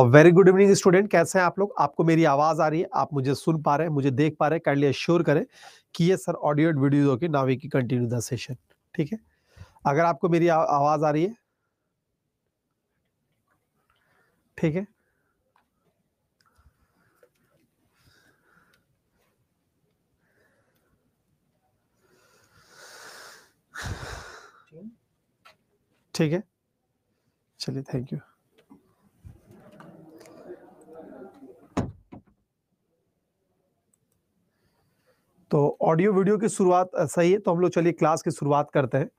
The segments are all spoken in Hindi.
वेरी गुड इवनिंग स्टूडेंट, कैसे हैं आप लोग? आपको मेरी आवाज आ रही है? आप मुझे सुन पा रहे हैं, मुझे देख पा रहे हैं? काइंडली एश्योर करें कि ये सर ऑडियो एंड वीडियो के नाउ वी की कंटिन्यू द सेशन। ठीक है, अगर आपको मेरी आवाज आ रही है, ठीक है, ठीक है, चलिए, थैंक यू। तो ऑडियो वीडियो की शुरुआत सही है, तो हम लोग चलिए क्लास की शुरुआत करते हैं।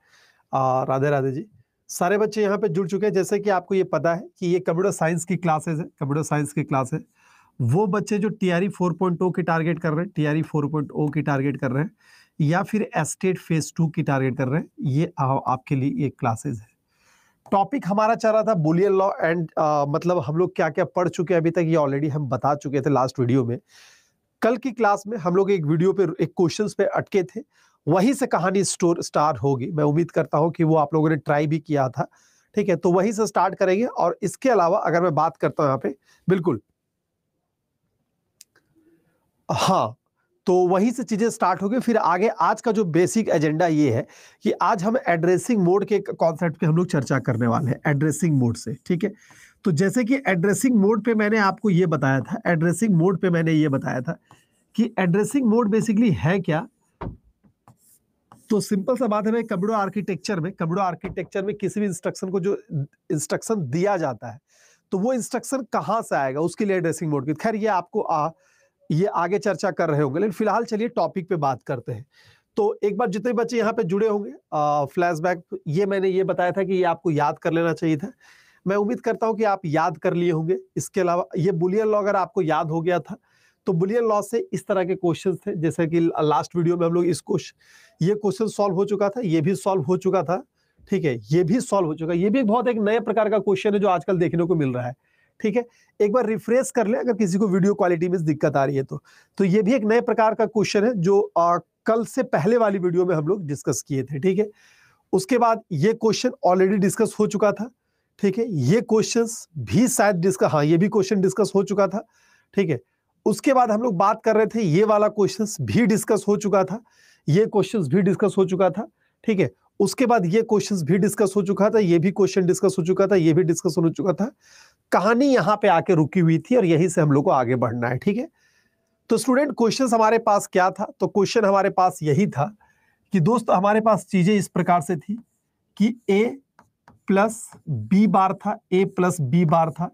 राधे राधे जी। सारे बच्चे यहाँ पे जुड़ चुके हैं। जैसे कि आपको ये पता है कि ये कंप्यूटर साइंस की क्लासेस है, कंप्यूटर साइंस की क्लास है। वो बच्चे जो TRE 4.0 की टारगेट कर रहे हैं, TRE 4.0 की टारगेट कर रहे हैं, या फिर एस्टेट फेज 2 की टारगेट कर रहे हैं, ये आपके लिए ये क्लासेस है। टॉपिक हमारा चल रहा था बुलियन लॉ एंड मतलब हम लोग क्या क्या पढ़ चुके हैं अभी तक, ये ऑलरेडी हम बता चुके थे लास्ट वीडियो में। कल की क्लास में हम लोग एक वीडियो पे एक क्वेश्चंस पे अटके थे, वहीं से कहानी स्टार्ट होगी। मैं उम्मीद करता हूं कि वो आप लोगों ने ट्राई भी किया था। ठीक है, तो वहीं से स्टार्ट करेंगे। और इसके अलावा अगर मैं बात करता हूं यहाँ पे, बिल्कुल हाँ, तो वहीं से चीजें स्टार्ट हो गई। फिर आगे आज का जो बेसिक एजेंडा ये है कि आज हम एड्रेसिंग मोड के कॉन्सेप्ट पे हम लोग चर्चा करने वाले हैं, एड्रेसिंग मोड से। ठीक है, तो जैसे कि एड्रेसिंग मोड पे मैंने आपको ये बताया था, एड्रेसिंग मोड पे मैंने ये बताया था कि एड्रेसिंग मोड बेसिकली है क्या। तो सिंपल सा बात है, कंप्यूटर आर्किटेक्चर में किसी भी इंस्ट्रक्शन को जो इंस्ट्रक्शन दिया जाता है, तो वो इंस्ट्रक्शन कहां से आएगा, उसके लिए एड्रेसिंग मोड की। खैर ये आपको ये आगे चर्चा कर रहे होंगे, लेकिन फिलहाल चलिए टॉपिक पे बात करते हैं। तो एक बार जितने बच्चे यहाँ पे जुड़े होंगे, फ्लैशबैक, ये मैंने ये बताया था कि ये आपको याद कर लेना चाहिए था। मैं उम्मीद करता हूं कि आप याद कर लिए होंगे। इसके अलावा ये बुलियन लॉ अगर आपको याद हो गया था, तो बुलियन लॉ से इस तरह के क्वेश्चंस थे, जैसे कि लास्ट वीडियो में हम लोग ये क्वेश्चन सॉल्व हो चुका था, ये भी सॉल्व हो चुका था। ठीक है, ये भी सॉल्व हो चुका है। ये भी बहुत एक नए प्रकार का क्वेश्चन है जो आजकल देखने को मिल रहा है। ठीक है, एक बार रिफ्रेश कर ले अगर किसी को वीडियो क्वालिटी में दिक्कत आ रही है तो ये भी एक नए प्रकार का क्वेश्चन है जो कल से पहले वाली वीडियो में हम लोग डिस्कस किए थे। ठीक है, उसके बाद ये क्वेश्चन ऑलरेडी डिस्कस हो चुका था। ठीक है, ये क्वेश्चंस भी शायद ये भी क्वेश्चन डिस्कस हो चुका था। ठीक है, उसके बाद हम लोग बात कर रहे थे, ये वाला क्वेश्चंस भी डिस्कस हो चुका था, ये क्वेश्चंस भी डिस्कस हो चुका था। ठीक है, उसके बाद ये क्वेश्चंस भी डिस्कस हो चुका था, ये भी क्वेश्चन डिस्कस हो चुका था, ये भी डिस्कस हो चुका था। कहानी यहां पे आके रुकी हुई थी और यहीं से हम लोग को आगे बढ़ना है। ठीक है, तो स्टूडेंट क्वेश्चन हमारे पास क्या था? तो क्वेश्चन हमारे पास यही था कि दोस्त हमारे पास चीजें इस प्रकार से थी कि a प्लस बी बार था, a प्लस बी बार था।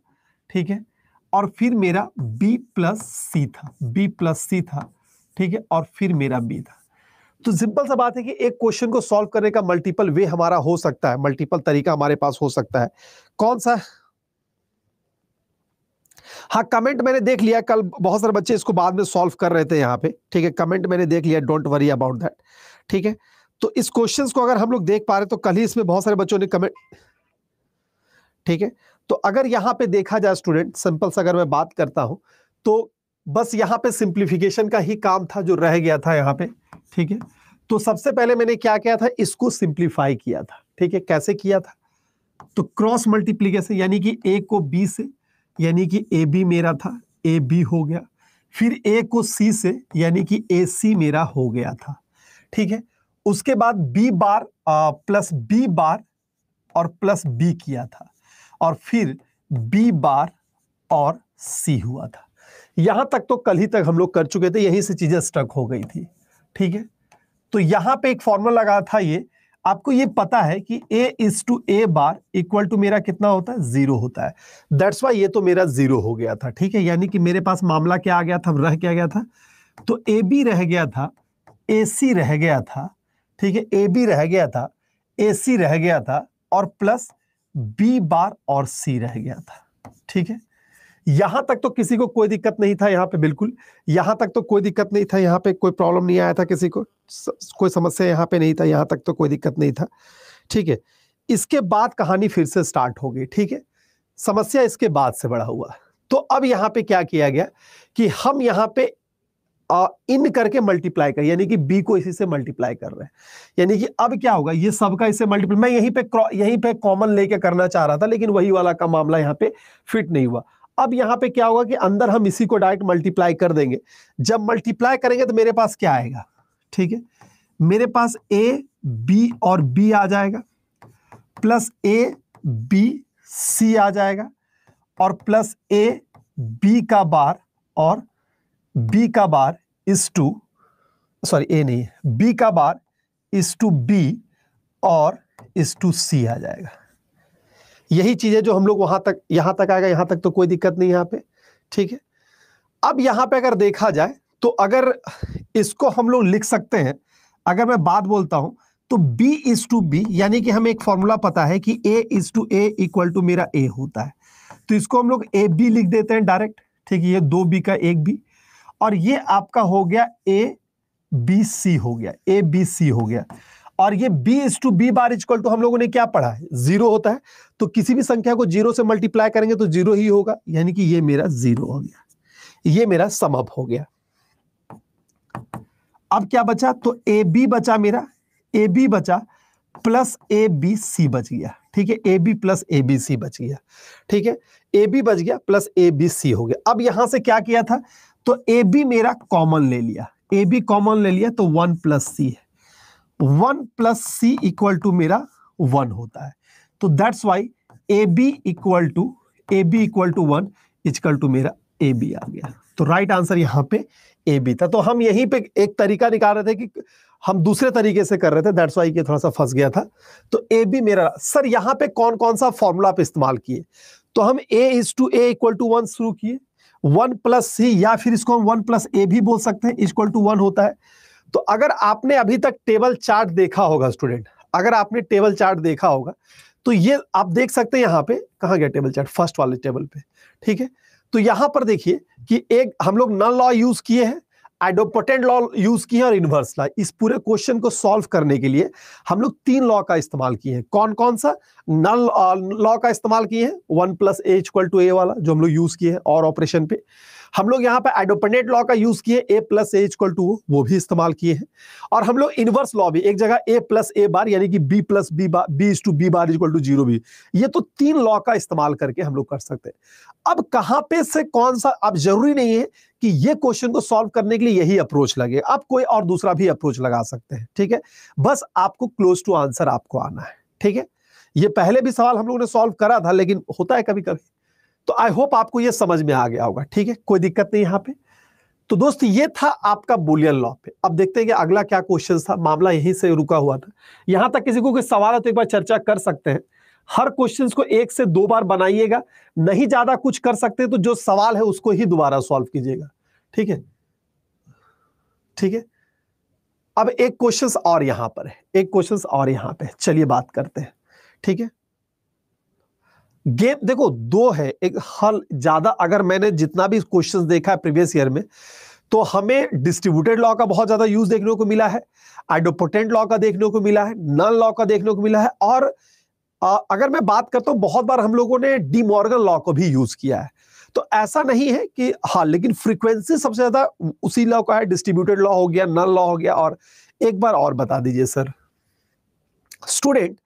ठीक है, और फिर मेरा b प्लस सी था, b प्लस सी था। ठीक है, और फिर मेरा b था। तो सिंपल सा बात है कि एक क्वेश्चन को सॉल्व करने का मल्टीपल वे हमारा हो सकता है, मल्टीपल तरीका हमारे पास हो सकता है। कौन सा? हाँ, कमेंट मैंने देख लिया, कल बहुत सारे बच्चे इसको बाद में सॉल्व कर रहे थे यहाँ पे। ठीक है, कमेंट मैंने देख लिया, डोंट वरी अबाउट दैट। ठीक है, तो इस क्वेश्चंस को अगर हम लोग देख पा रहे तो कल ही इसमें बहुत सारे बच्चों ने कमेंट। ठीक है, तो अगर यहाँ पे देखा जाए स्टूडेंट, सिंपल से अगर मैं बात करता हूं तो बस यहाँ पे सिंप्लीफिकेशन का ही काम था जो रह गया था यहाँ पे। ठीक है, तो सबसे पहले मैंने क्या किया था, इसको सिंप्लीफाई किया था। ठीक है, कैसे किया था? तो क्रॉस मल्टीप्लीकेशन, यानी कि a को b से, यानी कि ए बी मेरा था, ए बी हो गया। फिर a को c से, यानी कि ए सी मेरा हो गया था। ठीक है, उसके बाद b बार प्लस b बार और प्लस b किया था, और फिर b बार और c हुआ था। यहां तक तो कल ही तक हम लोग कर चुके थे, यहीं से चीजें स्टक हो गई थी। ठीक है, तो यहां पे एक फॉर्मूला लगा था, ये आपको ये पता है कि a बार इक्वल टू मेरा कितना होता है, 0 होता है। दैट्स वाई ये तो मेरा 0 हो गया था। ठीक है, यानी कि मेरे पास मामला क्या आ गया था, रह क्या गया था, तो ए बी रह गया था, ए सी रह गया था। ठीक है, ए बी रह गया था, ए सी रह गया था, और प्लस बी बार और सी रह गया था। ठीक है, यहां तक तो किसी को कोई दिक्कत नहीं था, यहां पे बिल्कुल यहां तक तो कोई दिक्कत नहीं था, यहां पे कोई प्रॉब्लम नहीं आया था, किसी को कोई समस्या यहां पे नहीं था, यहां तक तो कोई दिक्कत नहीं था। ठीक है, इसके बाद कहानी फिर से स्टार्ट हो गई। ठीक है, समस्या इसके बाद से बड़ा हुआ। तो अब यहां पे क्या किया गया कि हम यहां पे इन करके मल्टीप्लाई कर, यानी कि बी को इसी से मल्टीप्लाई कर रहे हैं। यानी कि अब क्या होगा, ये सबका इससे मल्टीप्लाई, मैं यहीं पे कॉमन लेके करना चाह रहा था, लेकिन वही वाला का मामला यहाँ पे फिट नहीं हुआ। अब यहाँ पे क्या होगा कि अंदर हम इसी को डायरेक्ट मल्टीप्लाई कर देंगे। जब मल्टीप्लाई करेंगे तो मेरे पास क्या आएगा, ठीक है, मेरे पास ए बी और बी आ जाएगा, प्लस ए बी सी आ जाएगा, और प्लस ए बी का बार और बी का बार इज टू, सॉरी ए नहीं, बी का बार इज टू बी और इज टू सी आ जाएगा। यही चीजें जो हम लोग वहां तक, यहां तक आएगा, यहां तक तो कोई दिक्कत नहीं यहां पे, ठीक है। अब यहां पे अगर देखा जाए तो अगर इसको हम लोग लिख सकते हैं, अगर मैं बात बोलता हूं तो b इज टू बी, यानी कि हमें एक फॉर्मूला पता है कि a is to A equal to मेरा a होता है, तो इसको हम लोग ए बी लिख देते हैं डायरेक्ट, ठीक है, ये 2b का 1b, और ये आपका हो गया a b c हो गया, a b c हो गया। और ये b is to B bar equal to हम लोगों ने क्या पढ़ा है, 0 होता है, तो किसी भी संख्या को 0 से मल्टीप्लाई करेंगे तो 0 ही होगा, यानी कि ये मेरा 0 हो गया, ये मेरा सम अप हो गया। अब क्या बचा, तो ए बी बचा, मेरा ए बी बचा प्लस ए बी सी बच गया, ठीक है, A B plus A B C बच गया, ठीक है, ए बी बच गया प्लस ए बी सी हो गया। अब यहां से क्या किया था, तो ए बी मेरा कॉमन ले लिया, ए बी कॉमन ले लिया, तो 1 प्लस सी है, 1 प्लस सी इक्वल टू मेरा 1 होता है, तो that's why A B equal to 1 equal to मेरा ए बी आ गया। तो राइट आंसर यहां पे ए बी था। तो हम यहीं पे एक तरीका निकाल रहे थे कि हम दूसरे तरीके से कर रहे थे, दैट्स वाई कि थोड़ा सा फंस गया था। तो ए बी मेरा, सर यहां पे कौन कौन सा फॉर्मूला पे इस्तेमाल किए, तो हम A is to A equal to 1 शुरू किए, 1 प्लस सी, या फिर इसको हम 1 प्लस ए भी बोल सकते हैं, इक्वल टू 1 होता है। तो अगर आपने अभी तक टेबल चार्ट देखा होगा स्टूडेंट, अगर आपने टेबल चार्ट देखा होगा तो ये आप देख सकते हैं, यहां पे कहां गया टेबल चार्ट, फर्स्ट वाले टेबल पे, ठीक है। तो यहां पर देखिए कि एक हम लोग नल लॉ यूज किए हैं, आइडोपोटेंट लॉ यूज किए और इनवर्स लॉ। इस पूरे क्वेश्चन को सॉल्व करने के लिए हम लोग 3 लॉ का इस्तेमाल किए हैं। कौन कौन सा, नल लॉ का इस्तेमाल किए हैं, 1 प्लस ए इक्वल टू ए वाला जो हम लोग यूज किए हैं और ऑपरेशन पे। हम लोग यहाँ पे आइडोपोटेंट लॉ का यूज किए, ए प्लस ए इक्वल टू वो भी इस्तेमाल किए हैं। और हम लोग इनवर्स लॉ भी, एक जगह ए प्लस ए बार यानी कि B plus B bar, B is to B bar equal to 0 भी, ये तो 3 लॉ का इस्तेमाल करके हम लोग कर सकते हैं। अब कहां पे से कौन सा, अब जरूरी नहीं है कि ये क्वेश्चन को सॉल्व करने के लिए यही अप्रोच लगे, आप कोई और दूसरा भी अप्रोच लगा सकते हैं, ठीक है। बस आपको क्लोज टू आंसर आपको आना है, ठीक है। ये पहले भी सवाल हम लोगों ने सॉल्व करा था, लेकिन होता है कभी कभी। तो आई होप आपको ये समझ में आ गया होगा, ठीक है, कोई दिक्कत नहीं यहां पे। तो दोस्त ये था आपका बुलियन लॉ पे। अब देखते हैं कि अगला क्या क्वेश्चन था, मामला यहीं से रुका हुआ था। यहां तक किसी को कोई सवाल है तो एक बार चर्चा कर सकते हैं। हर क्वेश्चन को 1 से 2 बार बनाइएगा, नहीं ज्यादा कुछ कर सकते तो जो सवाल है उसको ही दोबारा सॉल्व कीजिएगा, ठीक है, ठीक है। अब एक क्वेश्चन और यहां पर है, एक क्वेश्चन और यहां पे, चलिए बात करते हैं, ठीक है। गेम देखो 2 है, एक हल ज्यादा, अगर मैंने जितना भी क्वेश्चंस देखा है प्रीवियस ईयर में, तो हमें डिस्ट्रीब्यूटेड लॉ का बहुत ज्यादा यूज देखने को मिला है, आइडोपोटेंट लॉ का देखने को मिला है, नल लॉ का देखने को मिला है, और अगर मैं बात करता हूं बहुत बार हम लोगों ने डी मॉर्गन लॉ को भी यूज किया है। तो ऐसा नहीं है कि हाँ, लेकिन फ्रीक्वेंसी सबसे ज्यादा उसी लॉ का है, डिस्ट्रीब्यूटेड लॉ हो गया, नल लॉ हो गया। और एक बार और बता दीजिए सर स्टूडेंट,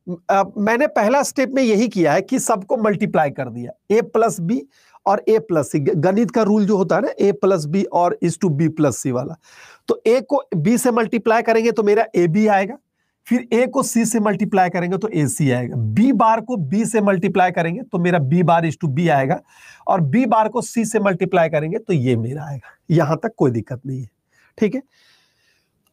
मैंने पहला स्टेप में यही किया है कि सबको मल्टीप्लाई कर दिया, ए प्लस बी और ए प्लस सी, गणित का रूल जो होता है ना, ए प्लस बी और इज टू बी प्लस सी वाला। तो ए को बी से मल्टीप्लाई करेंगे तो मेरा ए बी आएगा, फिर ए को सी से मल्टीप्लाई करेंगे तो ए सी आएगा, बी बार को बी से मल्टीप्लाई करेंगे तो मेरा B bar is to B आएगा, और बी बार को सी से मल्टीप्लाई करेंगे तो ये मेरा आएगा। यहां तक कोई दिक्कत नहीं है, ठीक है।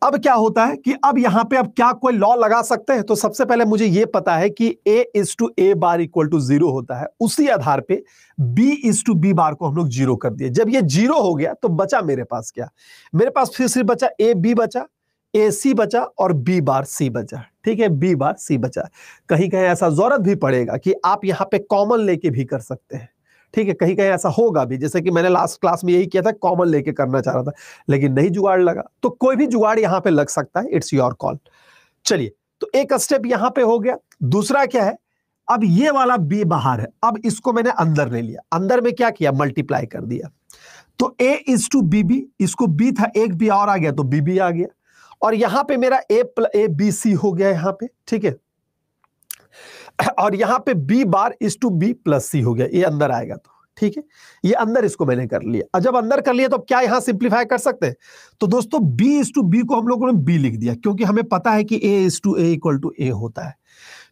अब क्या होता है कि अब यहां पे अब क्या कोई लॉ लगा सकते हैं, तो सबसे पहले मुझे यह पता है कि a is to A bar equal to 0 होता है, उसी आधार पे b is to B bar को हम लोग 0 कर दिए। जब ये 0 हो गया तो बचा मेरे पास क्या, मेरे पास फिर सिर्फ बचा a b बचा, a c बचा और b बार c बचा, ठीक है, b बार c बचा। कहीं कहीं ऐसा जरूरत भी पड़ेगा कि आप यहां पे कॉमन लेके भी कर सकते हैं, ठीक है, कहीं कहीं ऐसा होगा भी, जैसे कि मैंने लास्ट क्लास में यही किया था, कॉमन लेके करना चाह रहा था लेकिन नहीं जुगाड़ लगा। तो कोई भी जुगाड़ यहां पे लग सकता है, इट्स योर कॉल। चलिए, तो एक स्टेप यहां पे हो गया। दूसरा क्या है, अब ये वाला b बाहर है, अब इसको मैंने अंदर ले लिया, अंदर में क्या किया, मल्टीप्लाई कर दिया। तो A इज टू BB, इसको B था, एक B और आ गया तो BB आ गया, और यहां पे मेरा ABC हो गया यहां पे, ठीक है, और यहां पे B bar is to B plus C हो गया, ये अंदर आएगा तो ठीक है, ये अंदर इसको मैंने कर लिया। और जब अंदर कर लिया तो क्या यहां सिंप्लीफाई कर सकते हैं? तो दोस्तों B इज टू B को हम लोगों ने B लिख दिया, क्योंकि हमें पता है कि A is to A equal to A होता है।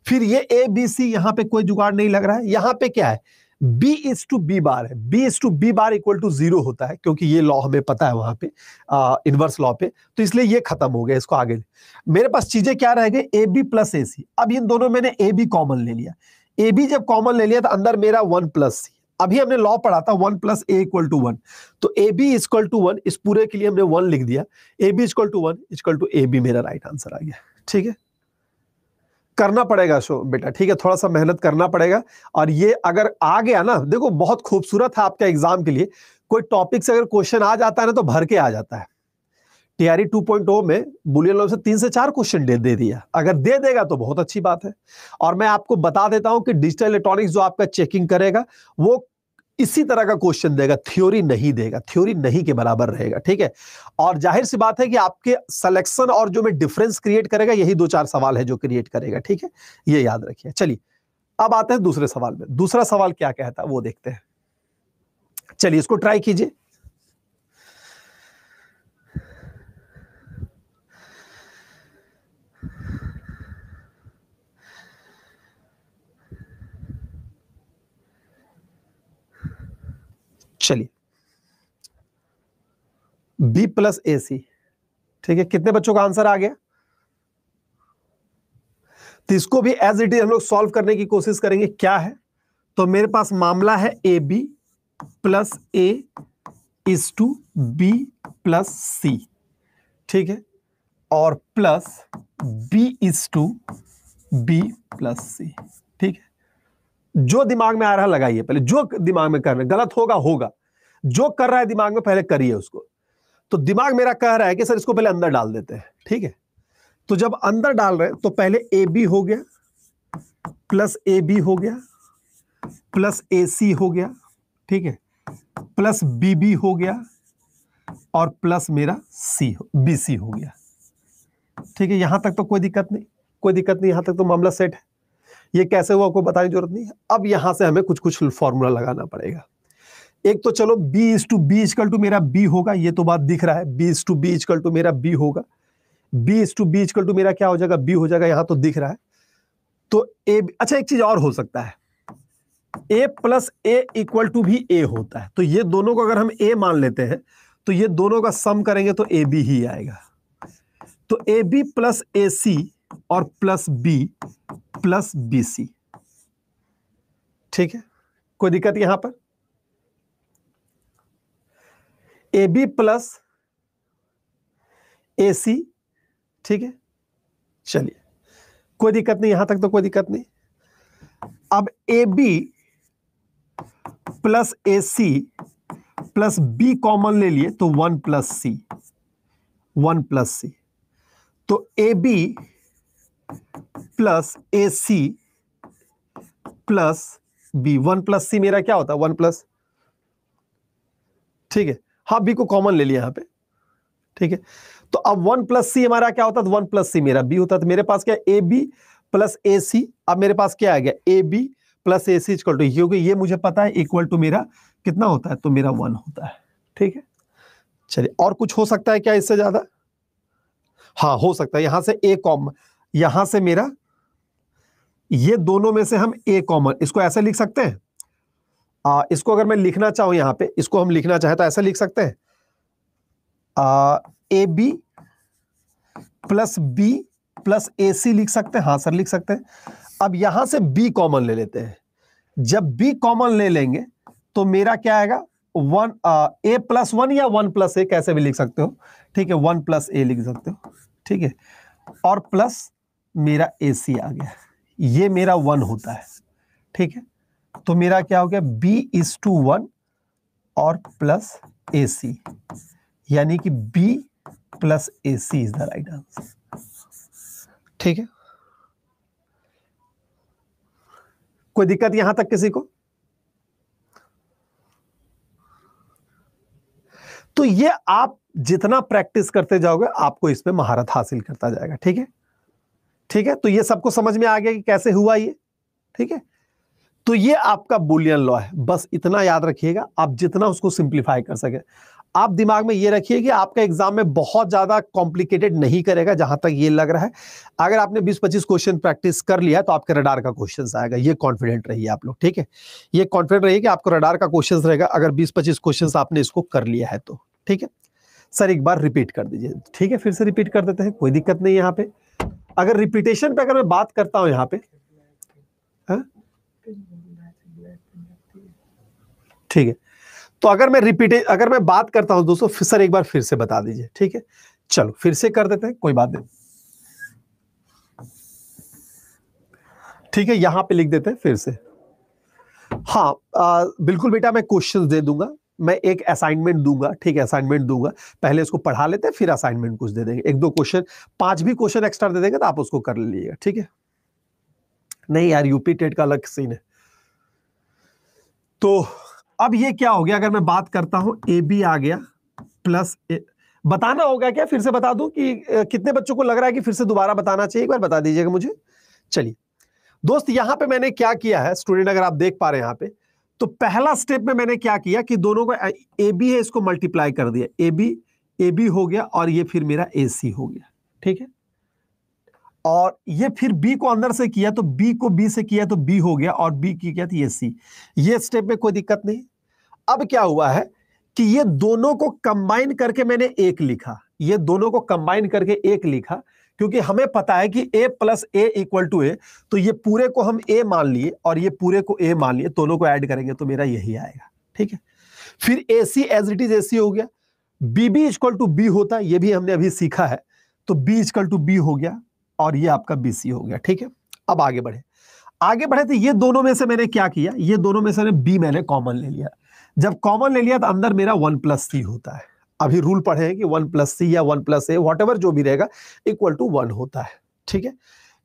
फिर ये ABC, यहां पे कोई जुगाड़ नहीं लग रहा है, यहां पे क्या है, B is to B bar है, B is to B bar equal to 0 होता है, क्योंकि ये लॉ हमें पता है वहां पे इनवर्स लॉ पे, तो इसलिए ये खत्म हो गया, इसको आगे मेरे पास चीजें क्या रह गई, AB प्लस AC। अब इन दोनों मैंने AB कॉमन ले लिया, AB जब कॉमन ले लिया तो अंदर मेरा 1 प्लस C, अभी हमने लॉ पढ़ा था 1 प्लस A इक्वल टू 1, तो AB इक्वल टू 1, इस पूरे के लिए हमने 1 लिख दिया, AB equal to 1 equal to AB मेरा राइट आंसर आ गया। ठीक है, करना पड़ेगा शो बेटा, ठीक है, थोड़ा सा मेहनत करना पड़ेगा, और ये अगर आ गया ना, देखो बहुत खूबसूरत है आपका एग्जाम के लिए, कोई टॉपिक से अगर क्वेश्चन आ जाता है ना तो भर के आ जाता है। टीआरई 2.0 में बुलियन लॉ से 3 से 4 क्वेश्चन दे दिया, अगर दे देगा तो बहुत अच्छी बात है। और मैं आपको बता देता हूं कि डिजिटल इलेक्ट्रॉनिक्स जो आपका चेकिंग करेगा वो इसी तरह का क्वेश्चन देगा, थ्योरी नहीं देगा, थ्योरी नहीं के बराबर रहेगा। ठीक है, और जाहिर सी बात है कि आपके सिलेक्शन और जो में डिफरेंस क्रिएट करेगा, यही 2-4 सवाल है जो क्रिएट करेगा। ठीक है, ये याद रखिए। चलिए अब आते हैं दूसरे सवाल में, दूसरा सवाल क्या कहता है वो देखते हैं। चलिए इसको ट्राई कीजिए। चलिए B प्लस AC, ठीक है, कितने बच्चों का आंसर आ गया? तो इसको भी एज इट इज हम लोग सॉल्व करने की कोशिश करेंगे। क्या है, तो मेरे पास मामला है AB plus A is to B plus C, ठीक है, और plus B is to B plus C। ठीक है, जो दिमाग में आ रहा है लगाइए, पहले जो दिमाग में कर रहे हैं, गलत होगा होगा, जो कर रहा है दिमाग में पहले करिए उसको। तो दिमाग मेरा कह रहा है कि सर इसको पहले अंदर डाल देते हैं। ठीक है, तो जब अंदर डाल रहे हैं तो पहले AB हो गया प्लस AB हो गया प्लस AC हो गया, ठीक है, प्लस BB हो गया और प्लस मेरा BC हो गया। ठीक है, यहां तक तो कोई दिक्कत नहीं, कोई दिक्कत नहीं, यहां तक तो मामला सेट है। ये कैसे हुआ आपको बताने की जरूरत नहीं है। अब यहां से हमें कुछ कुछ फॉर्मूला लगाना पड़ेगा। एक तो चलो B is to B equal to मेरा B होगा, ये तो बात दिख रहा है, B is to B equal to मेरा B होगा, B is to B equal to मेरा क्या हो जाएगा, B हो जाएगा, यहां तो दिख रहा है। तो A, अच्छा एक चीज और हो सकता है, A plus A equal to भी A होता है, तो ये दोनों को अगर हम A मान लेते हैं तो ये दोनों का सम करेंगे तो AB ही आएगा। तो AB प्लस AC और प्लस B प्लस BC। ठीक है, कोई दिक्कत यहां पर? AB प्लस AC, ठीक है, चलिए कोई दिक्कत नहीं, यहां तक तो कोई दिक्कत नहीं। अब AB plus AC plus B common ले लिए तो 1 प्लस C, 1 प्लस C, तो AB plus AC plus B, 1 plus C मेरा क्या होता है, 1 प्लस, ठीक है, हाँ B को कॉमन ले लिया यहां पे। ठीक है, तो अब 1 प्लस C हमारा क्या होता है, 1 प्लस C मेरा B होता है, तो मेरे पास क्या है AB प्लस AC। अब मेरे पास क्या आ गया, AB plus AC equal to, क्योंकि ये मुझे पता है इक्वल टू मेरा कितना होता है, तो मेरा 1 होता है। ठीक है, चलिए और कुछ हो सकता है क्या इससे ज्यादा? हाँ हो सकता है, यहां से A कॉमन, यहां से मेरा ये दोनों में से हम A कॉमन, इसको ऐसे लिख सकते हैं। इसको अगर मैं लिखना चाहूं यहां पे, इसको हम लिखना चाहें तो ऐसे लिख सकते हैं, AB plus B plus AC लिख सकते हैं। हाँ सर लिख सकते हैं। अब यहां से B कॉमन ले लेते हैं, जब B कॉमन ले लेंगे तो मेरा क्या आएगा, 1 A प्लस 1 या 1 प्लस A, कैसे भी लिख सकते हो। ठीक है, 1 प्लस A लिख सकते हो। ठीक है, और प्लस मेरा AC आ गया, ये मेरा 1 होता है। ठीक है, तो मेरा क्या हो गया, B इज टू 1 और प्लस AC, यानी कि B plus AC is the right answer. ठीक है, कोई दिक्कत यहां तक किसी को? तो ये आप जितना प्रैक्टिस करते जाओगे आपको इसमें महारत हासिल करता जाएगा। ठीक है, ठीक है। तो ये सबको समझ में आ गया कि कैसे हुआ ये। ठीक है, तो ये आपका बुलियन लॉ है, बस इतना याद रखिएगा। आप जितना उसको सिंप्लीफाई कर सके, आप दिमाग में ये रखिए कि आपका एग्जाम में बहुत ज्यादा कॉम्प्लिकेटेड नहीं करेगा, जहां तक ये लग रहा है। अगर आपने 20-25 क्वेश्चन प्रैक्टिस कर लिया तो आपके रडार का क्वेश्चन आएगा, ये कॉन्फिडेंट रहिए आप लोग। ठीक है, ये कॉन्फिडेंट रहिए कि आपको रडार का क्वेश्चन रहेगा अगर 20-25 क्वेश्चन आपने इसको कर लिया है तो। ठीक है सर, एक बार रिपीट कर दीजिए। ठीक है, फिर से रिपीट कर देते हैं, कोई दिक्कत नहीं यहाँ पे। अगर रिपीटेशन पे अगर मैं बात करता हूं यहाँ पे, ठीक है, तो अगर मैं बात करता हूं दोस्तों, सर एक बार फिर से बता दीजिए। ठीक है, चलो फिर से कर देते हैं, कोई बात नहीं। ठीक है, यहां पे लिख देते हैं फिर से। हाँ बिल्कुल बेटा, मैं क्वेश्चन दे दूंगा, मैं एक असाइनमेंट दूंगा। ठीक है, असाइनमेंट दूंगा, पहले इसको पढ़ा लेते हैं, फिर असाइनमेंट कुछ दे देंगे, 1-2 क्वेश्चन, 5 भी क्वेश्चन एक्स्ट्रा दे देंगे तो आप उसको कर लीजिएगा। ठीक है, नहीं यार यूपी टेट का अलग सीन है। तो अब ये क्या हो गया, अगर मैं बात करता हूं ए बी आ गया प्लस बताना होगा क्या, फिर से बता दूं कि कितने बच्चों को लग रहा है कि फिर से दोबारा बताना चाहिए, एक बार बता दीजिएगा मुझे। चलिए दोस्त, यहां पे मैंने क्या किया है स्टूडेंट, अगर आप देख पा रहे हैं यहां पे, तो पहला स्टेप में मैंने क्या किया कि दोनों को ए बी है इसको मल्टीप्लाई कर दिया, ए बी हो गया और ये फिर मेरा ए सी हो गया। ठीक है, और ये फिर बी को अंदर से किया तो बी को बी से किया तो बी हो गया, और बी की किया तो ये सी। ये स्टेप में कोई दिक्कत नहीं। अब क्या हुआ है कि ये दोनों को कंबाइन करके मैंने एक लिखा, ये दोनों को कंबाइन करके एक लिखा, क्योंकि हमें पता है कि a plus A equal to A, तो ये पूरे को हम a मान लिए और ये पूरे को a मान लिए, दोनों को ऐड करेंगे तो मेरा यही आएगा। ठीक है, फिर A C as it is A C हो गया, B B equal to B होता, ये भी हमने अभी सीखा है, तो बी इक्वल टू बी हो गया और ये आपका बी सी हो गया। ठीक है, अब आगे बढ़े तो ये दोनों में से मैंने क्या किया, ये दोनों में से बी मैंने कॉमन ले लिया। जब कॉमन ले लिया तो अंदर मेरा 1 प्लस सी होता है। अभी रूल पढ़े हैं कि 1 प्लस सी या 1 प्लस ए व्हाटएवर जो भी रहेगा इक्वल टू 1 होता है। ठीक है,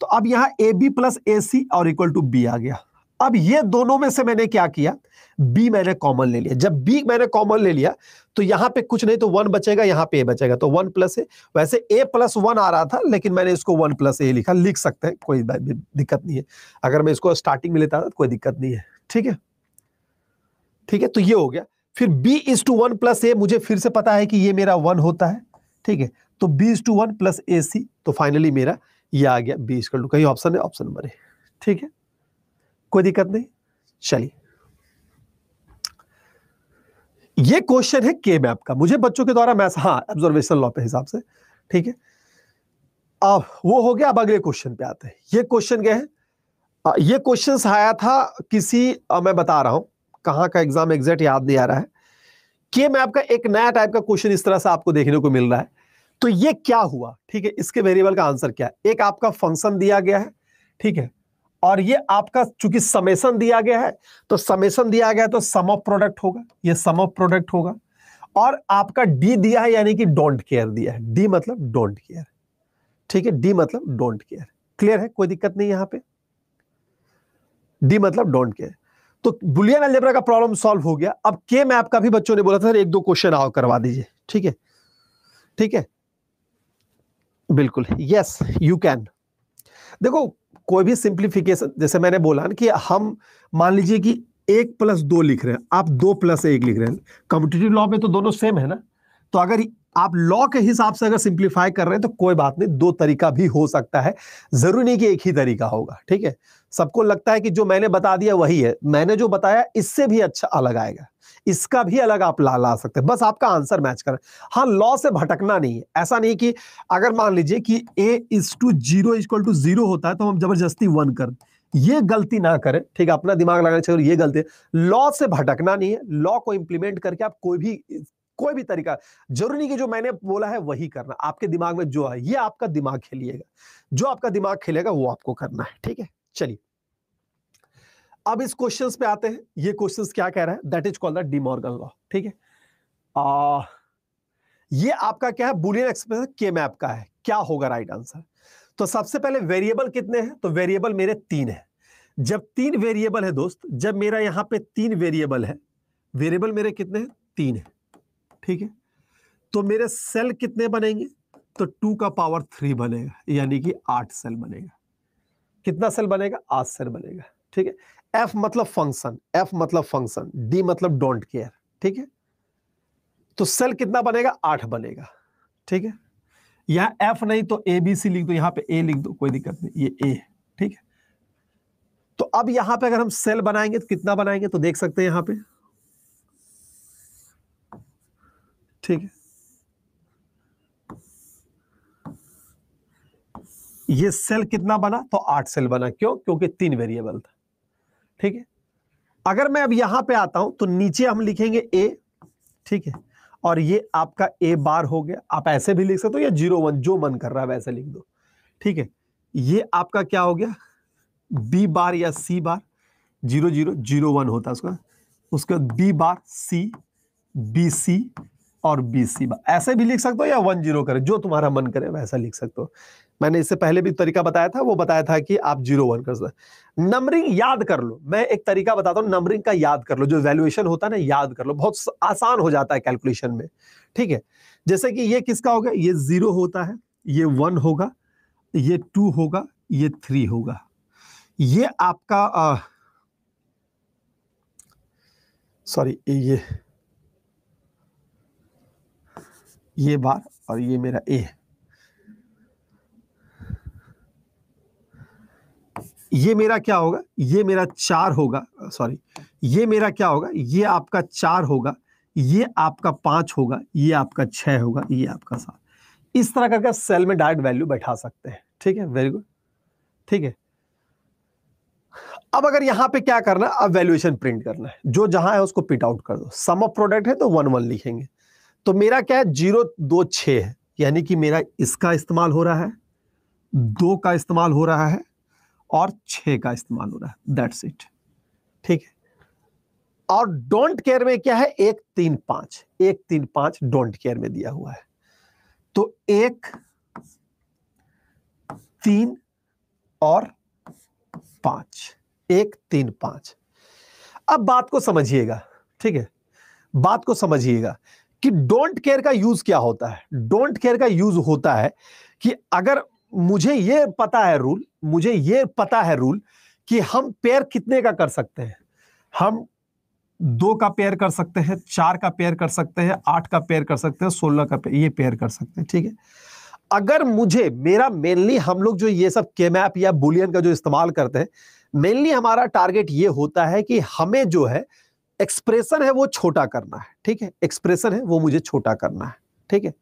तो अब यहां ए बी प्लस ए सी और इक्वल टू बी आ गया। अब ये दोनों में से मैंने क्या किया, बी मैंने कॉमन ले लिया। जब बी मैंने कॉमन ले लिया तो यहां पे कुछ नहीं तो 1 बचेगा, यहां पे ए बचेगा, तो 1 प्लस ए। वैसे ए प्लस 1 आ रहा था लेकिन मैंने इसको 1 प्लस ए लिखा, लिख सकते हैं, कोई दिक्कत नहीं है। अगर मैं इसको स्टार्टिंग में लेता था तो कोई दिक्कत नहीं है। ठीक है, ठीक है, तो ये हो गया। फिर b इज टू 1 प्लस ए, मुझे फिर से पता है कि ये मेरा 1 होता है। ठीक है, तो b इज टू 1 प्लस ए सी, तो फाइनली मेरा ये आ गया b इक्वल टू, कहीं ऑप्शन है, ऑप्शन नंबर ए। ठीक है, कोई दिक्कत नहीं। चलिए, ये क्वेश्चन है के मैप का, मुझे बच्चों के द्वारा मैथ, हाँ ऑब्जर्वेशन लॉ पे हिसाब से। ठीक है, अब वो हो गया। अब अगले क्वेश्चन पे आते हैं। ये क्वेश्चन क्या है, ये क्वेश्चन आया था किसी, मैं बता रहा हूं कहां का एग्जाम एग्जैक्ट याद नहीं आ रहा है। के मैप का एक नया टाइप का क्वेश्चन इस तरह से आपको देखने को मिल रहा है। तो ये क्या हुआ, ठीक है, इसके वेरिएबल का आंसर क्या है। एक आपका फंक्शन दिया गया है, ठीक है, और ये आपका चूंकि समेशन दिया गया है, तो समेशन दिया गया है तो सम ऑफ प्रोडक्ट होगा, ये सम ऑफ प्रोडक्ट होगा। और आपका डी दिया है यानी कि डोंट केयर दिया है, डी मतलब डोंट केयर। ठीक है, डी मतलब डोंट केयर। क्लियर है, कोई दिक्कत नहीं यहां पे, डी मतलब डोंट केयर। तो बुलियन अलजेब्रा का प्रॉब्लम सॉल्व हो गया। अब के मैप का भी बच्चों ने बोला था सर 1-2 क्वेश्चन आओ करवा दीजिए। ठीक है, ठीक है, बिल्कुल, यस यू कैन। देखो कोई भी सिंप्लीफिकेशन, जैसे मैंने बोला ना कि हम मान लीजिए कि 1 प्लस 2 लिख रहे हैं, आप 2 प्लस 1 लिख रहे हैं, कम्पिटिटिव लॉ में तो दोनों सेम है ना। तो अगर आप लॉ के हिसाब से अगर सिंप्लीफाई कर रहे हैं तो कोई बात नहीं, 2 तरीका भी हो सकता है, जरूरी नहीं कि एक ही तरीका होगा। ठीक है, सबको लगता है कि जो मैंने बता दिया वही है, मैंने जो बताया इससे भी अच्छा अलग आएगा, इसका भी अलग आप ला सकते हैं, बस आपका आंसर मैच करें। हाँ, लॉ से भटकना नहीं है। ऐसा नहीं कि अगर मान लीजिए कि a is to 0 equal to 0 होता है तो हम जबरदस्ती 1 कर, ये गलती ना करें। ठीक है, अपना दिमाग लगाना चाहिए, ये गलती है। लॉ से भटकना नहीं है, लॉ को इंप्लीमेंट करके आप कोई भी तरीका, जरूरी नहीं कि जो मैंने बोला है वही करना, आपके दिमाग में जो है ये आपका दिमाग खेलिएगा, जो आपका दिमाग खेलेगा वो आपको करना है। ठीक है, चलिए अब इस क्वेश्चंस पे आते हैं। ये क्वेश्चंस क्या कह रहा है, that is called the De Morgan law. ठीक है, ये आपका क्या है, बुलियन एक्सप्रेशन के मैप का है, क्या होगा राइट आंसर। तो सबसे पहले वेरिएबल कितने हैं, तो वेरिएबल मेरे 3 है। जब 3 वेरिएबल है दोस्त, जब मेरा यहां पे 3 वेरिएबल है, वेरिएबल मेरे कितने हैं, 3 है। ठीक है, तो मेरे सेल कितने बनेंगे? तो 2 का पावर 3 बनेगा, यानी कि 8 सेल बनेगा। कितना सेल बनेगा? 8 सेल बनेगा। ठीक है, एफ मतलब फंक्शन, एफ मतलब फंक्शन, डी मतलब डोंट केयर। ठीक है, तो सेल कितना बनेगा? 8 बनेगा। ठीक है, यहां एफ नहीं तो ए बी सी लिख दो, यहां पे ए लिख दो, कोई दिक्कत नहीं, ये ए। ठीक है, तो अब यहां पे अगर हम सेल बनाएंगे तो कितना बनाएंगे? तो देख सकते हैं यहां पे। ठीक है, ये सेल कितना बना? तो 8 सेल बना। क्यों? क्योंकि 3 वेरिएबल था। ठीक है, अगर मैं अब यहां पे आता हूं तो नीचे हम लिखेंगे ए। ठीक है, और ये आपका ए बार हो गया। आप ऐसे भी लिख सकते हो या 0 1, जो मन कर रहा है वैसे लिख दो। ठीक है, ये आपका क्या हो गया? बी बार या सी बार, 0 0 0 1 होता है उसका। उसके बाद बी बार सी, बी सी और बी सी बार, ऐसे भी लिख सकते हो या 1 0 करे, जो तुम्हारा मन करे वैसा लिख सकते हो। मैंने इससे पहले भी तरीका बताया था, वो बताया था कि आप 0 1 कर सकते। नंबरिंग याद कर लो, मैं एक तरीका बताता हूं, नंबरिंग का याद कर लो, जो वैल्यूएशन होता है ना, याद कर लो, बहुत आसान हो जाता है कैलकुलेशन में। ठीक है, जैसे कि ये किसका होगा? ये 0 होता है, ये 1 होगा, ये 2 होगा, ये 3 होगा। ये आपका सॉरी, ये बार और ये मेरा ए। ये मेरा क्या होगा? ये मेरा 4 होगा, सॉरी, ये मेरा क्या होगा? ये आपका 4 होगा, ये आपका 5 होगा, ये आपका 6 होगा, ये आपका 7। इस तरह करके सेल में डायरेक्ट वैल्यू बैठा सकते हैं। ठीक है, वेरी गुड। ठीक है, अब अगर यहां पे क्या करना है? अब वैल्यूएशन प्रिंट करना है, जो जहां है उसको पिट आउट कर दो। सम ऑफ प्रोडक्ट है तो 1 1 लिखेंगे। तो मेरा क्या है? 0 2 6 है, यानी कि मेरा इसका इस्तेमाल हो रहा है, 2 का इस्तेमाल हो रहा है और 6 का इस्तेमाल हो रहा है। That's it. ठीक है, और डोंट केयर में क्या है? 1 3 5, 1 3 5 डोंट केयर में दिया हुआ है। तो 1 3 और 5, 1 3 5। अब बात को समझिएगा। ठीक है, बात को समझिएगा कि डोंट केयर का यूज क्या होता है। डोंट केयर का यूज होता है कि अगर मुझे ये पता है रूल, मुझे ये पता है रूल कि हम पेयर कितने का कर सकते हैं। हम 2 का पेयर कर सकते हैं, 4 का पेयर कर सकते हैं, 8 का पेयर कर सकते हैं, 16 का पेयर, ये पेयर कर सकते हैं। ठीक है, अगर मुझे मेरा मेनली, हम लोग जो ये सब के मैप या बुलियन का जो इस्तेमाल करते हैं, मेनली हमारा टारगेट ये होता है कि हमें जो है एक्सप्रेशन है वो छोटा करना है। ठीक है, एक्सप्रेशन है वो मुझे छोटा करना है। ठीक है,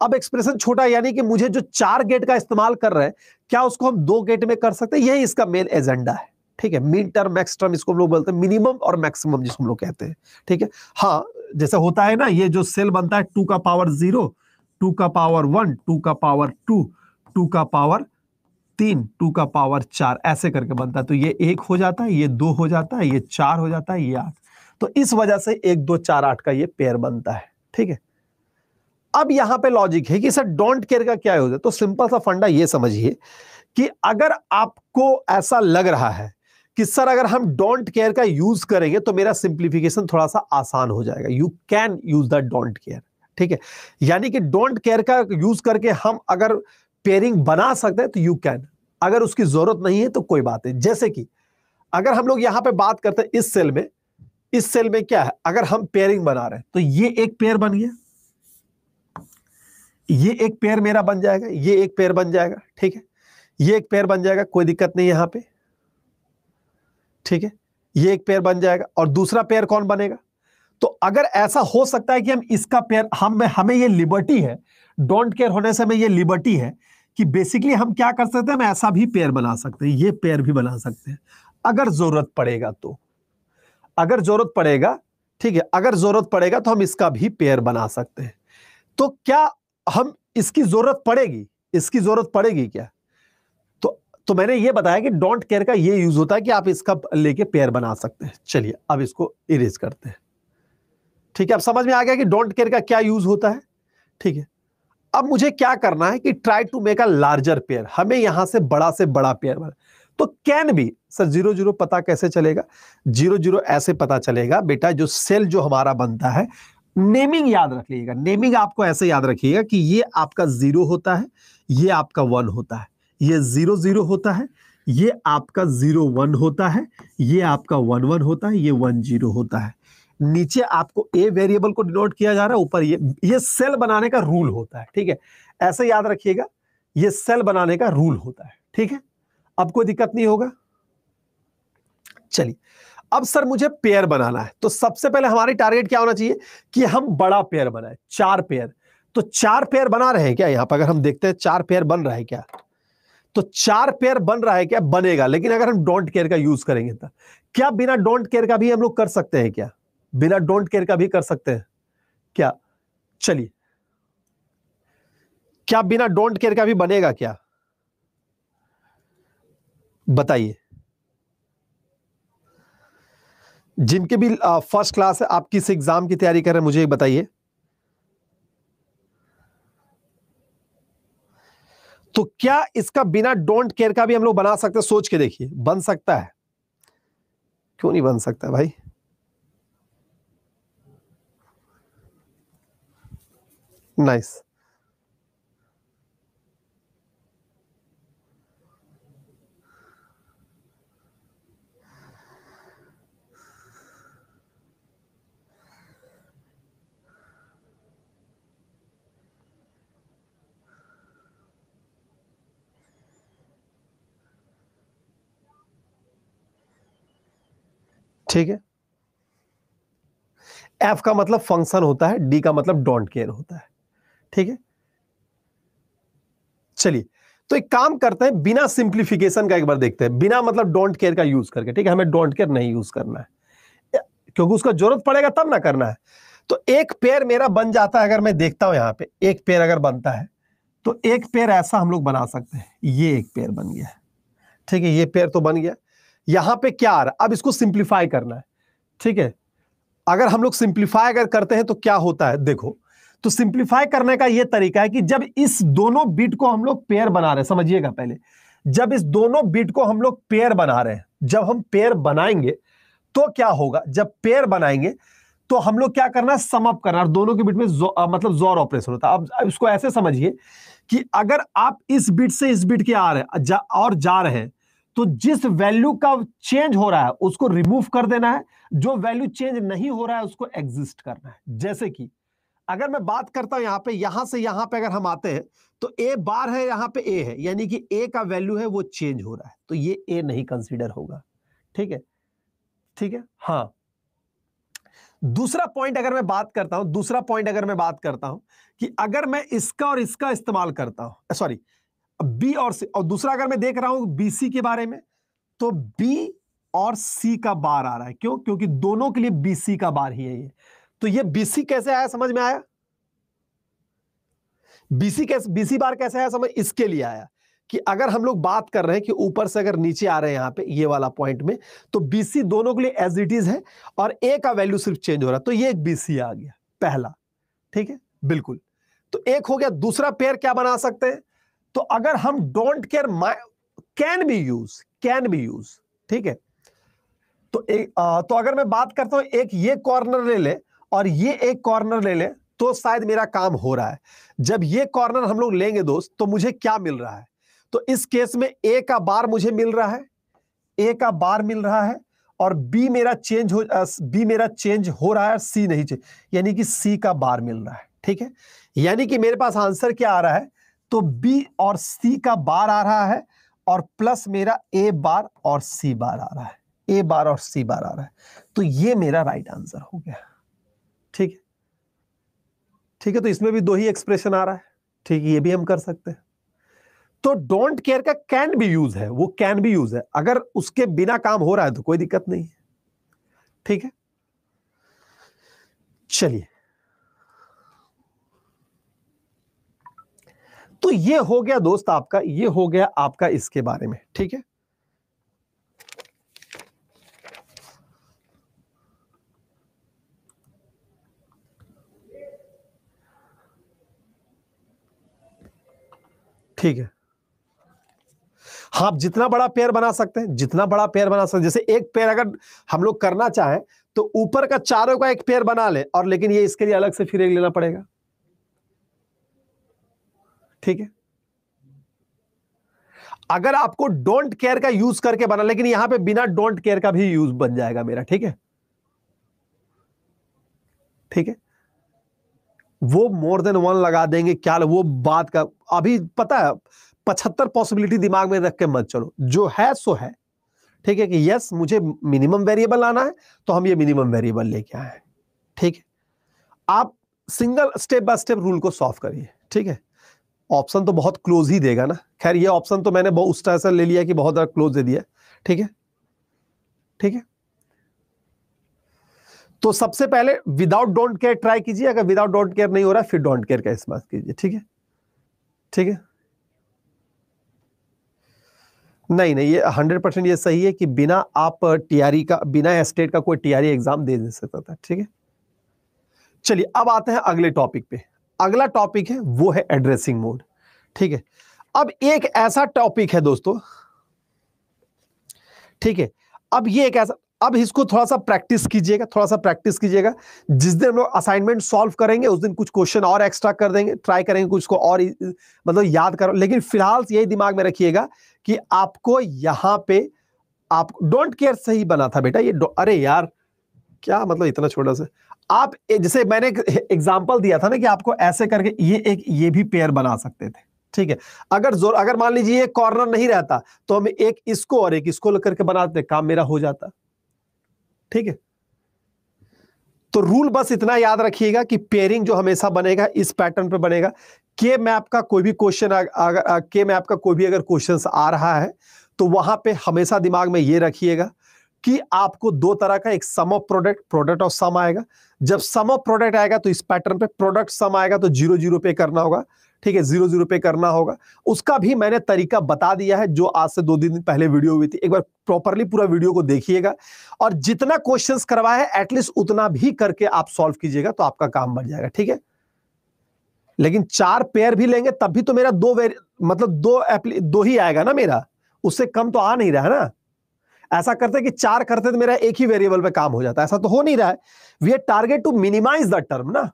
अब एक्सप्रेशन छोटा यानी कि मुझे जो 4 गेट का इस्तेमाल कर रहे हैं, क्या उसको हम 2 गेट में कर सकते हैं? यही इसका मेन एजेंडा है। ठीक है, मिन टर्म मैक्स टर्म इसको हम लोग बोलते हैं, मिनिमम और मैक्सिमम जिसको हम लोग कहते हैं। ठीक है, हाँ, जैसे होता है ना, ये जो सेल बनता है 2 का पावर 0, 2 का पावर 1, 2 का पावर 2, 2 का पावर 3, 2 का पावर 4, ऐसे करके बनता है। तो ये 1 हो जाता है, ये 2 हो जाता है, ये 4 हो जाता है, ये 8। तो इस वजह से 1 2 4 8 का ये पेयर बनता है। ठीक है, अब यहां पे लॉजिक है कि सर डोंट केयर का क्या यूज है। तो सिंपल सा फंडा ये समझिए कि अगर आपको ऐसा लग रहा है कि सर अगर हम डोंट केयर का यूज करेंगे तो मेरा सिंप्लीफिकेशन थोड़ा सा आसान हो जाएगा, you can use the don't care. ठीक है, यानी कि डोंट केयर का यूज करके हम अगर पेयरिंग बना सकते हैं तो यू कैन, अगर उसकी जरूरत नहीं है तो कोई बात नहीं। जैसे कि अगर हम लोग यहां पे बात करते हैं इस सेल में क्या है, अगर हम पेयरिंग बना रहे हैं तो ये एक पेयर बन गया, ये एक पेयर मेरा बन जाएगा, ये एक पेयर बन जाएगा। ठीक है, ये एक पेयर बन जाएगा, कोई दिक्कत नहीं यहां पे। ठीक है, ये एक पेयर बन जाएगा और दूसरा पेयर कौन बनेगा? तो अगर ऐसा हो सकता है कि हम इसका पेयर, हमें ये लिबर्टी है, डोंट केयर होने से हमें ये लिबर्टी है कि बेसिकली हम क्या कर सकते हैं, हम ऐसा भी पेयर बना सकते हैं, ये पेयर भी बना सकते हैं अगर जरूरत पड़ेगा तो। अगर जरूरत पड़ेगा, ठीक है, अगर जरूरत पड़ेगा तो हम इसका भी पेयर बना सकते हैं। तो क्या हम इसकी जरूरत पड़ेगी? इसकी जरूरत पड़ेगी क्या? तो मैंने ये बताया कि डोंट केयर का ये यूज होता है कि आप इसका लेके पेयर बना सकते हैं। चलिए अब इसको इरेज करते हैं। ठीक है, अब समझ में आ गया कि डोंट केयर का क्या यूज होता है। ठीक है, अब मुझे क्या करना है कि try to make a larger pair, हमें यहां से बड़ा पेयर बना। तो कैन भी सर 0 0 पता कैसे चलेगा? 0 0 ऐसे पता चलेगा बेटा, जो सेल जो हमारा बनता है नेमिंग याद रख लीजिएगा, नेमिंग आपको ऐसे याद रखिएगा कि ये आपका 0 होता है, ये आपका 1 होता है, ये 0 0 होता है, ये आपका 0 1 होता है, ये आपका 1 1 होता है, ये 1 0 होता है। नीचे आपको ए वेरिएबल को डिनोट किया जा रहा है, ऊपर ये सेल बनाने का रूल होता है, ठीक है, ऐसे याद रखिएगा, ये सेल बनाने का रूल होता है, ठीक है। अब कोई दिक्कत नहीं होगा। चलिए, अब सर मुझे पेयर बनाना है, तो सबसे पहले हमारी टारगेट क्या होना चाहिए कि हम बड़ा पेयर बनाए, 4 पेयर। तो 4 पेयर बना रहे हैं क्या? यहां पर अगर हम देखते हैं 4 पेयर बन रहा है क्या, तो 4 पेयर बन रहा है क्या? बनेगा, लेकिन अगर हम डोंट केयर का यूज करेंगे तो क्या बिना डोंट केयर का भी हम लोग कर सकते हैं क्या? बिना डोंट केयर का भी कर सकते हैं क्या? चलिए, क्या बिना डोंट केयर का भी बनेगा क्या? बताइए। जिनके भी फर्स्ट क्लास है, आप किस एग्जाम की तैयारी कर रहे हैं मुझे बताइए। तो क्या इसका बिना डोंट केयर का भी हम लोग बना सकते हैं? सोच के देखिए, बन सकता है, क्यों नहीं बन सकता भाई? नाइस। ठीक है, एफ का मतलब फंक्शन होता है, डी का मतलब डोंट केयर होता है, ठीक है। चलिए, तो एक काम करते हैं, बिना सिंप्लीफिकेशन का एक बार देखते हैं, बिना मतलब डोंट केयर का यूज करके, ठीक है। हमें डोंट केयर नहीं यूज करना है, क्योंकि उसका जरूरत पड़ेगा तब ना करना है। तो एक पेयर मेरा बन जाता है, अगर मैं देखता हूं यहां पे एक पेयर अगर बनता है, तो एक पेयर ऐसा हम लोग बना सकते हैं, ये एक पेयर बन गया, ठीक है, ये पेयर तो बन गया। यहां पे क्या आ रहा है, अब इसको सिंप्लीफाई करना है, ठीक है। अगर हम लोग सिंप्लीफाई अगर करते हैं तो क्या होता है देखो, तो सिंप्लीफाई करने का यह तरीका है कि जब इस दोनों बिट को हम लोग पेयर बना रहे हैं, समझिएगा पहले, जब इस दोनों बिट को हम लोग पेयर बना रहे हैं, जब हम पेयर बनाएंगे तो क्या होगा, जब पेयर बनाएंगे तो हम लोग क्या करना है, सम अप करना, दोनों के बीच में मतलब जोर ऑपरेशन होता है। अब इसको ऐसे समझिए कि अगर आप इस बिट से इस बिट के आ रहे हैं और जा रहे हैं, तो जिस वैल्यू का चेंज हो रहा है उसको रिमूव कर देना है, जो वैल्यू चेंज नहीं हो रहा है उसको एग्जिस्ट करना है। जैसे कि अगर मैं बात करता हूं यहां पे, यहां से यहां पे अगर हम आते हैं, तो ए बार है, यहां पे ए है, यानी कि ए का वैल्यू है वो चेंज हो रहा है, तो ये ए नहीं कंसीडर होगा, ठीक है, ठीक है। हाँ, दूसरा पॉइंट अगर मैं बात करता हूं, दूसरा पॉइंट अगर मैं बात करता हूं कि अगर मैं इसका और इसका इस्तेमाल करता हूं, सॉरी, बी और सी, और दूसरा अगर मैं देख रहा हूं बीसी के बारे में, तो बी और सी का बार आ रहा है, क्यों? क्योंकि दोनों के लिए बीसी का बार ही है ये। तो ये बीसी कैसे आया, समझ में आया? बीसी कैसे, बीसी बार कैसे आया समझ, इसके लिए आया कि अगर हम लोग बात कर रहे हैं कि ऊपर से अगर नीचे आ रहे हैं यहां पे ये वाला पॉइंट में, तो बीसी दोनों के लिए एज इट इज है, और ए का वैल्यू सिर्फ चेंज हो रहा है, तो ये एक बीसी आ गया पहला, ठीक है, बिल्कुल। तो एक हो गया। दूसरा पेयर क्या बना सकते हैं, तो अगर हम don't care can be use, ठीक है। तो अगर मैं बात करता हूं, एक ये कॉर्नर ले ले और ये एक कॉर्नर ले ले, तो शायद मेरा काम हो रहा है। जब ये कॉर्नर हम लोग लेंगे दोस्त, तो मुझे क्या मिल रहा है, तो इस केस में ए का बार मुझे मिल रहा है, ए का बार मिल रहा है, और बी मेरा चेंज हो रहा है, सी नहीं चेंज, यानी कि सी का बार मिल रहा है, ठीक है। यानी कि मेरे पास आंसर क्या आ रहा है, तो बी और सी का बार आ रहा है, और प्लस मेरा ए बार और सी बार आ रहा है, ए बार और सी बार आ रहा है, तो ये मेरा राइट आंसर हो गया, ठीक है, ठीक है। तो इसमें भी दो ही एक्सप्रेशन आ रहा है, ठीक है, ये भी हम कर सकते हैं। तो डोंट केयर का कैन भी यूज है, वो कैन भी यूज है, अगर उसके बिना काम हो रहा है तो कोई दिक्कत नहीं है, ठीक है। चलिए, तो ये हो गया दोस्त आपका, ये हो गया आपका इसके बारे में, ठीक है। ठीक है, हाँ, आप जितना बड़ा पेयर बना सकते हैं, जितना बड़ा पेयर बना सकते हैं। जैसे एक पेयर अगर हम लोग करना चाहें तो ऊपर का चारों का एक पेयर बना ले, और लेकिन ये इसके लिए अलग से फिर एक लेना पड़ेगा। ठीक है, अगर आपको डोंट केयर का यूज करके बना, लेकिन यहां पे बिना डोंट केयर का भी यूज बन जाएगा मेरा। ठीक है, ठीक है, वो मोर देन वन लगा देंगे क्या, वो बात का अभी पता है 75 पॉसिबिलिटी दिमाग में रख के मत चलो, जो है सो है। ठीक है कि यस मुझे मिनिमम वेरिएबल लाना है तो हम ये मिनिमम वेरिएबल लेके आए हैं। ठीक है, आप single step by step rule को सॉल्व करिए। ठीक है, ऑप्शन तो बहुत क्लोज ही देगा ना, खैर ये ऑप्शन तो मैंने बहुत उस तरह से ले लिया कि बहुत ज्यादा क्लोज दे दिया। ठीक है, ठीक है, तो सबसे पहले विदाउट डोंट केयर ट्राई कीजिए, अगर विदाउट डोंट केयर नहीं हो रहा फिर डोंट केयर का इस्तेमाल कीजिए। ठीक है, ठीक है, नहीं नहीं, ये 100% ये सही है कि बिना आप टीआरई का, बिना स्टेट का कोई टीआरई एग्जाम दे सकता था। ठीक है, चलिए अब आते हैं अगले टॉपिक पे। अगला टॉपिक है वो है एड्रेसिंग मोड। ठीक है, अब एक ऐसा टॉपिक है दोस्तों, ठीक है, अब ये एक ऐसा, अब इसको थोड़ा सा प्रैक्टिस कीजिएगा, थोड़ा सा प्रैक्टिस कीजिएगा। जिस दिन हम लोग असाइनमेंट सॉल्व करेंगे उस दिन कुछ क्वेश्चन और एक्स्ट्रा कर देंगे, ट्राई करेंगे कुछ को और मतलब याद करो, लेकिन फिलहाल यही दिमाग में रखिएगा कि आपको यहां पे आप डोंट केयर सही बना था बेटा, ये अरे यार क्या मतलब इतना छोटा सा, आप जैसे मैंने एग्जांपल दिया था ना कि आपको ऐसे करके ये भी पेयर बना सकते थे। ठीक है, अगर मान लीजिए ये कॉर्नर नहीं रहता तो हम एक इसको और एक इसको करके बनाते, काम मेरा हो जाता। ठीक है, तो रूल बस इतना याद रखिएगा कि पेयरिंग जो हमेशा बनेगा इस पैटर्न पे बनेगा। के मैप का कोई भी क्वेश्चन अगर के मैप का कोई भी अगर क्वेश्चन आ रहा है तो वहां पे हमेशा दिमाग में ये रखिएगा कि आपको दो तरह का, एक सम of product, product of some आएगा। जब सम ऑफ प्रोडक्ट आएगा तो इस पैटर्न पे, प्रोडक्ट सम आएगा तो 0 0 पे करना होगा। ठीक है, 0 0 पे करना होगा। उसका भी मैंने तरीका बता दिया है, जो आज से 2 दिन पहले वीडियो हुई थी, एक बार प्रॉपरली पूरा वीडियो को देखिएगा और जितना क्वेश्चंस करवाए है एटलीस्ट उतना भी करके आप सॉल्व कीजिएगा तो आपका काम बन जाएगा। ठीक है, लेकिन 4 पेयर भी लेंगे तब भी तो मेरा मतलब दो ही आएगा ना मेरा, उससे कम तो आ नहीं रहा है ना। ऐसा करते कि 4 करते तो मेरा एक ही वेरिएबल पे काम हो जाता है, ऐसा तो हो नहीं रहा है। We are target to minimize the term ना,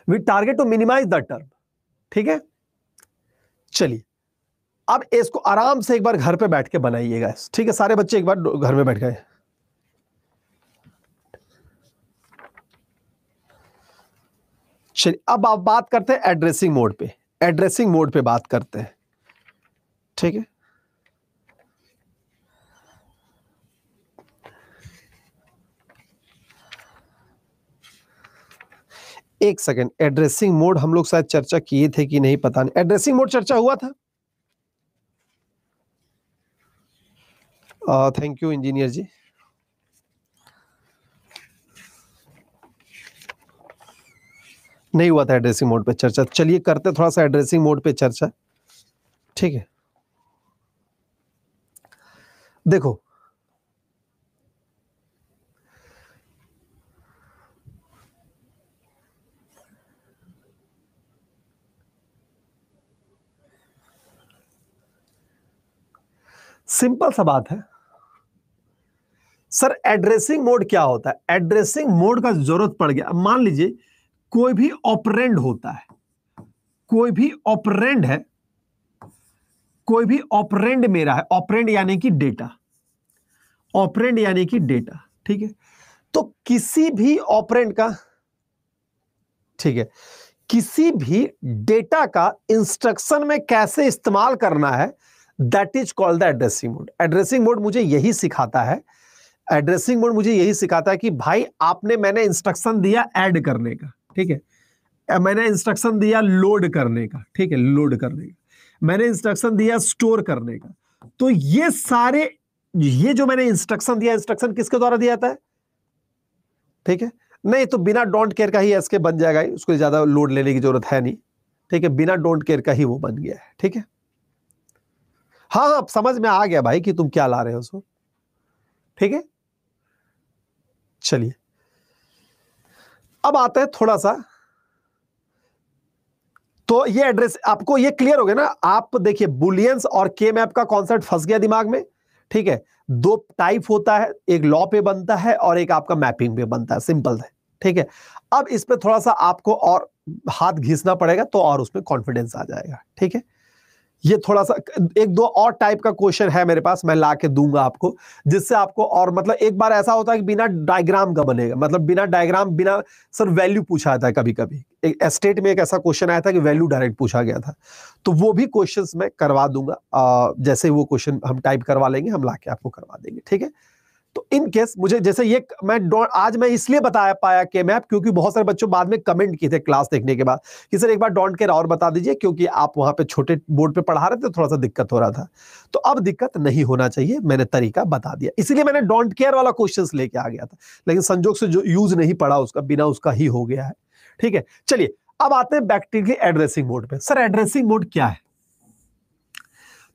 we target to minimize the term. ठीक है, चलिए अब इसको आराम से एक बार घर पे बैठ के बनाइएगा। ठीक है, सारे बच्चे एक बार घर में बैठ गए। चलिए अब आप बात करते हैं एड्रेसिंग मोड पे, एड्रेसिंग मोड पे बात करते हैं। ठीक है, एक सेकेंड, एड्रेसिंग मोड हम लोग शायद चर्चा किए थे कि नहीं पता नहीं, एड्रेसिंग मोड चर्चा हुआ था। थैंक यू इंजीनियर जी। नहीं हुआ था एड्रेसिंग मोड पे चर्चा, चलिए करते थोड़ा सा एड्रेसिंग मोड पे चर्चा। ठीक है, देखो सिंपल सा बात है सर, एड्रेसिंग मोड क्या होता है। एड्रेसिंग मोड का जरूरत पड़ गया, मान लीजिए कोई भी ऑपरेंड होता है, कोई भी ऑपरेंड है, कोई भी ऑपरेंड मेरा है, ऑपरेंड यानी कि डेटा, ऑपरेंड यानी कि डेटा। ठीक है, तो किसी भी ऑपरेंड का, ठीक है, किसी भी डेटा का इंस्ट्रक्शन में कैसे इस्तेमाल करना है, that is called the addressing mode. Addressing mode मुझे यही सिखाता है, एड्रेसिंग मोड मुझे यही सिखाता है कि भाई मैंने इंस्ट्रक्शन दिया ऐड करने का, ठीक है, मैंने इंस्ट्रक्शन दिया लोड करने का, ठीक है, लोड करने का, मैंने इंस्ट्रक्शन दिया स्टोर करने का, तो ये सारे, ये जो मैंने इंस्ट्रक्शन दिया, इंस्ट्रक्शन किसके द्वारा दिया था, ठीक है, नहीं तो बिना डोंट केयर का ही एसके बन जाएगा, उसको ज्यादा लोड लेने की जरूरत है नहीं। ठीक है, बिना डोंट केयर का ही वो बन गया है। ठीक है, हाँ हाँ समझ में आ गया भाई कि तुम क्या ला रहे हो उसको। ठीक है, चलिए अब आता है थोड़ा सा, तो ये एड्रेस आपको ये क्लियर हो गया ना। आप देखिए बुलियंस और के मैप का कॉन्सेप्ट फंस गया दिमाग में, ठीक है। दो टाइप होता है, एक लॉ पे बनता है और एक आपका मैपिंग पे बनता है, सिंपल है, ठीक है। अब इस पे थोड़ा सा आपको और हाथ घिसना पड़ेगा तो और उसमें कॉन्फिडेंस आ जाएगा, ठीक है। ये थोड़ा सा एक दो और टाइप का क्वेश्चन है मेरे पास, मैं ला के दूंगा आपको, जिससे आपको और मतलब एक बार ऐसा होता है कि बिना डायग्राम का बनेगा, मतलब बिना डायग्राम बिना सर वैल्यू पूछा जाता है कभी कभी। एक एस्टेट में एक ऐसा क्वेश्चन आया था कि वैल्यू डायरेक्ट पूछा गया था, तो वो भी क्वेश्चंस मैं करवा दूंगा। जैसे वो क्वेश्चन हम टाइप करवा लेंगे, हम ला के आपको करवा देंगे, ठीक है। तो इन केस मुझे जैसे ये आज मैं इसलिए बताया पाया के मैप, क्योंकि बहुत सारे बच्चों बाद में कमेंट किए थे क्लास देखने के बाद कि सर एक बार डॉन्ट केयर और बता दीजिए, क्योंकि आप वहां पे छोटे बोर्ड पे पढ़ा रहे थे, थोड़ा सा दिक्कत हो रहा था। तो अब दिक्कत नहीं होना चाहिए, मैंने तरीका बता दिया, इसलिए मैंने डोंट केयर वाला क्वेश्चन लेके आ गया था, लेकिन संजोग से जो यूज नहीं पड़ा उसका, बिना उसका ही हो गया है, ठीक है। चलिए अब आते हैं बैक्टीरियल एड्रेसिंग मोड पे। सर एड्रेसिंग मोड क्या है?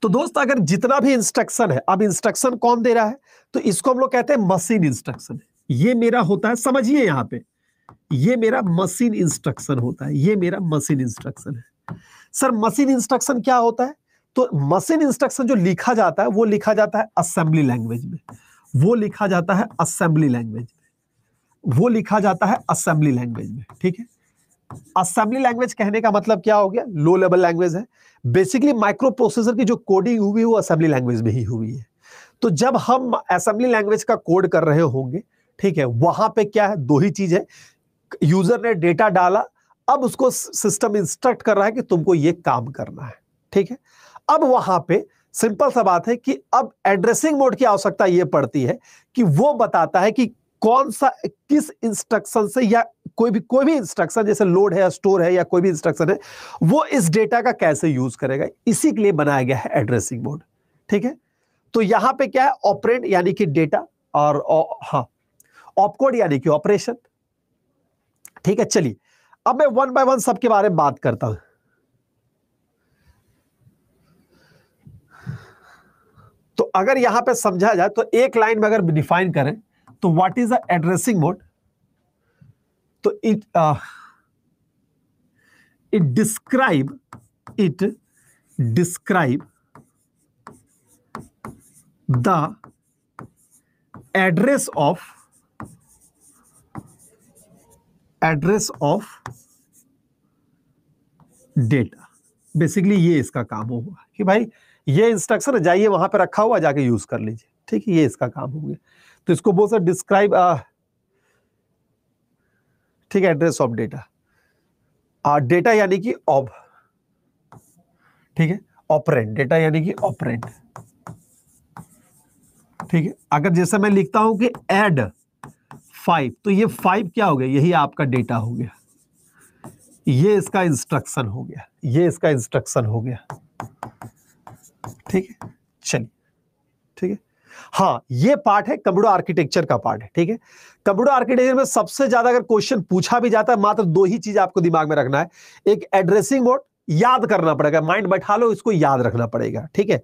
तो दोस्त अगर जितना भी इंस्ट्रक्शन है, अब इंस्ट्रक्शन कौन दे रहा है, तो इसको हम लोग कहते हैं मशीन इंस्ट्रक्शन। ये मेरा होता है, समझिए यहां पे, ये मेरा मशीन इंस्ट्रक्शन होता है, ये मेरा मशीन इंस्ट्रक्शन है। सर मशीन इंस्ट्रक्शन क्या होता है? तो मशीन इंस्ट्रक्शन जो लिखा जाता है वो लिखा जाता है असेंबली लैंग्वेज में, वो लिखा जाता है असेंबली लैंग्वेज में, वो लिखा जाता है असेंबली लैंग्वेज में, ठीक है। असेंबली लैंग्वेज कहने का मतलब क्या हो गया? लो लेवल लैंग्वेज है। बेसिकली माइक्रो प्रोसेसर की जो कोडिंग हुई है वो असेंबली लैंग्वेज में ही हुई है। तो जब हम असेंबली लैंग्वेज का कोड कर रहे होंगे, ठीक है, वहां पे क्या है, दो ही चीज है, यूजर ने डेटा डाला, अब उसको सिस्टम इंस्ट्रक्ट कर रहा है कि तुमको ये काम करना है, ठीक है। अब वहां पे सिंपल सा बात है कि अब एड्रेसिंग मोड की आवश्यकता यह पड़ती है कि वो बताता है कि कौन सा किस इंस्ट्रक्शन से, या कोई भी इंस्ट्रक्शन जैसे लोड है या स्टोर है या कोई भी इंस्ट्रक्शन है, वो इस डेटा का कैसे यूज करेगा, इसी के लिए बनाया गया है एड्रेसिंग मोड, ठीक है। तो यहां पे क्या है, ऑपरेंड यानी कि डेटा, और हाँ ऑपकोड यानी कि ऑपरेशन, ठीक है। चलिए अब मैं वन बाय वन सबके बारे में बात करता हूं। तो अगर यहां पे समझा जाए तो एक लाइन में अगर डिफाइन करें तो what is the addressing mode, तो it describe the address of data. Basically ये इसका काम होगा कि भाई ये इंस्ट्रक्शन जाइए वहां पे रखा हुआ, जाके यूज कर लीजिए, ठीक है, ये इसका काम हो गया। तो इसको बोल सकते डिस्क्राइब, ठीक है, एड्रेस ऑफ डेटा। डेटा यानी कि ऑब, ठीक है, ऑपरेंड, डेटा यानी कि ऑपरेंड, ठीक है। अगर जैसे मैं लिखता हूं कि ऐड 5, तो ये 5 क्या हो गया, यही आपका डेटा हो गया, ये इसका इंस्ट्रक्शन हो गया, ये इसका इंस्ट्रक्शन हो गया, ठीक है। चलिए, ठीक है। हाँ ये पार्ट है कंप्यूटर आर्किटेक्चर का पार्ट है, ठीक है। कंप्यूटर आर्किटेक्चर में सबसे ज्यादा अगर क्वेश्चन पूछा भी जाता है, मात्र दो ही चीज आपको दिमाग में रखना है, एक एड्रेसिंग मोड, याद करना पड़ेगा, माइंड बैठा लो, इसको याद रखना पड़ेगा, ठीक है।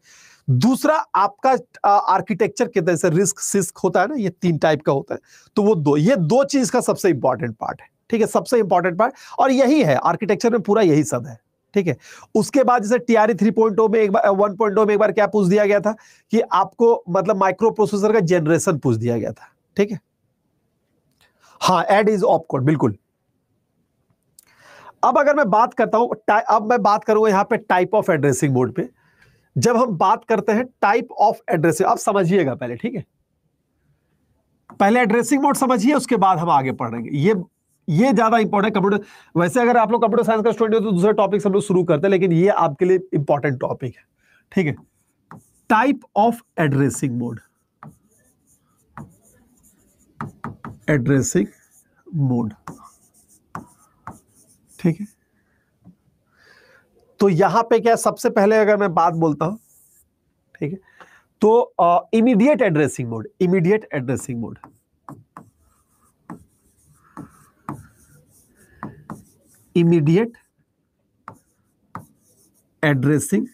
दूसरा आपका आर्किटेक्चर के तरह से रिस्क सिस्क होता है ना, ये 3 टाइप का होता है, तो वो ये दो चीज का सबसे इंपॉर्टेंट पार्ट है, ठीक है, सबसे इंपॉर्टेंट पार्ट, और यही है आर्किटेक्चर में, पूरा यही सब है, ठीक है। उसके बाद जैसे टीआरई 3.0 में एक बार 1.0 में एक बार क्या पूछ दिया गया था कि आपको मतलब माइक्रो प्रोसेसर का जनरेशन पूछ दिया गया था, ठीक है। हाँ ऐड इज ऑपकोड, बिल्कुल। अब अगर मैं बात करता हूं, अब मैं बात करूंगा यहां पे टाइप ऑफ एड्रेसिंग मोड पे। जब हम बात करते हैं टाइप ऑफ एड्रेसिंग, आप समझिएगा पहले, ठीक है, पहले एड्रेसिंग मोड समझिए, उसके बाद हम आगे पढ़ेंगे। ये ज्यादा इंपॉर्टेंट कंप्यूटर, वैसे अगर आप लोग कंप्यूटर साइंस का स्टूडेंट हो तो दूसरे टॉपिक हम लोग शुरू करते हैं, लेकिन ये आपके लिए इंपॉर्टेंट टॉपिक है, ठीक है। Type of addressing mode, addressing mode, ठीक है। तो यहां पे क्या, सबसे पहले अगर मैं बात बोलता हूं, ठीक है, तो immediate addressing mode, immediate addressing mode, immediate addressing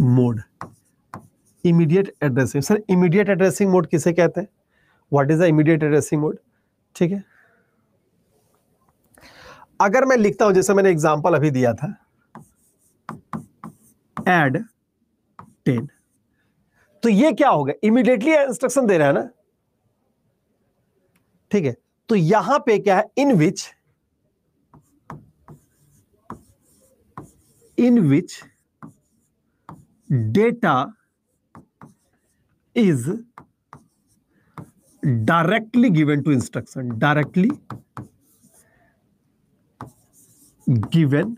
mode, immediate addressing. Sir immediate addressing mode किसे कहते हैं, what is the immediate addressing mode, ठीक है। अगर मैं लिखता हूं, जैसे मैंने एग्जांपल अभी दिया था, ऐड 10, तो ये क्या होगा, इमीडिएटली इंस्ट्रक्शन दे रहा है ना, ठीक है। तो यहां पे क्या है, in which data is directly given to instruction, directly given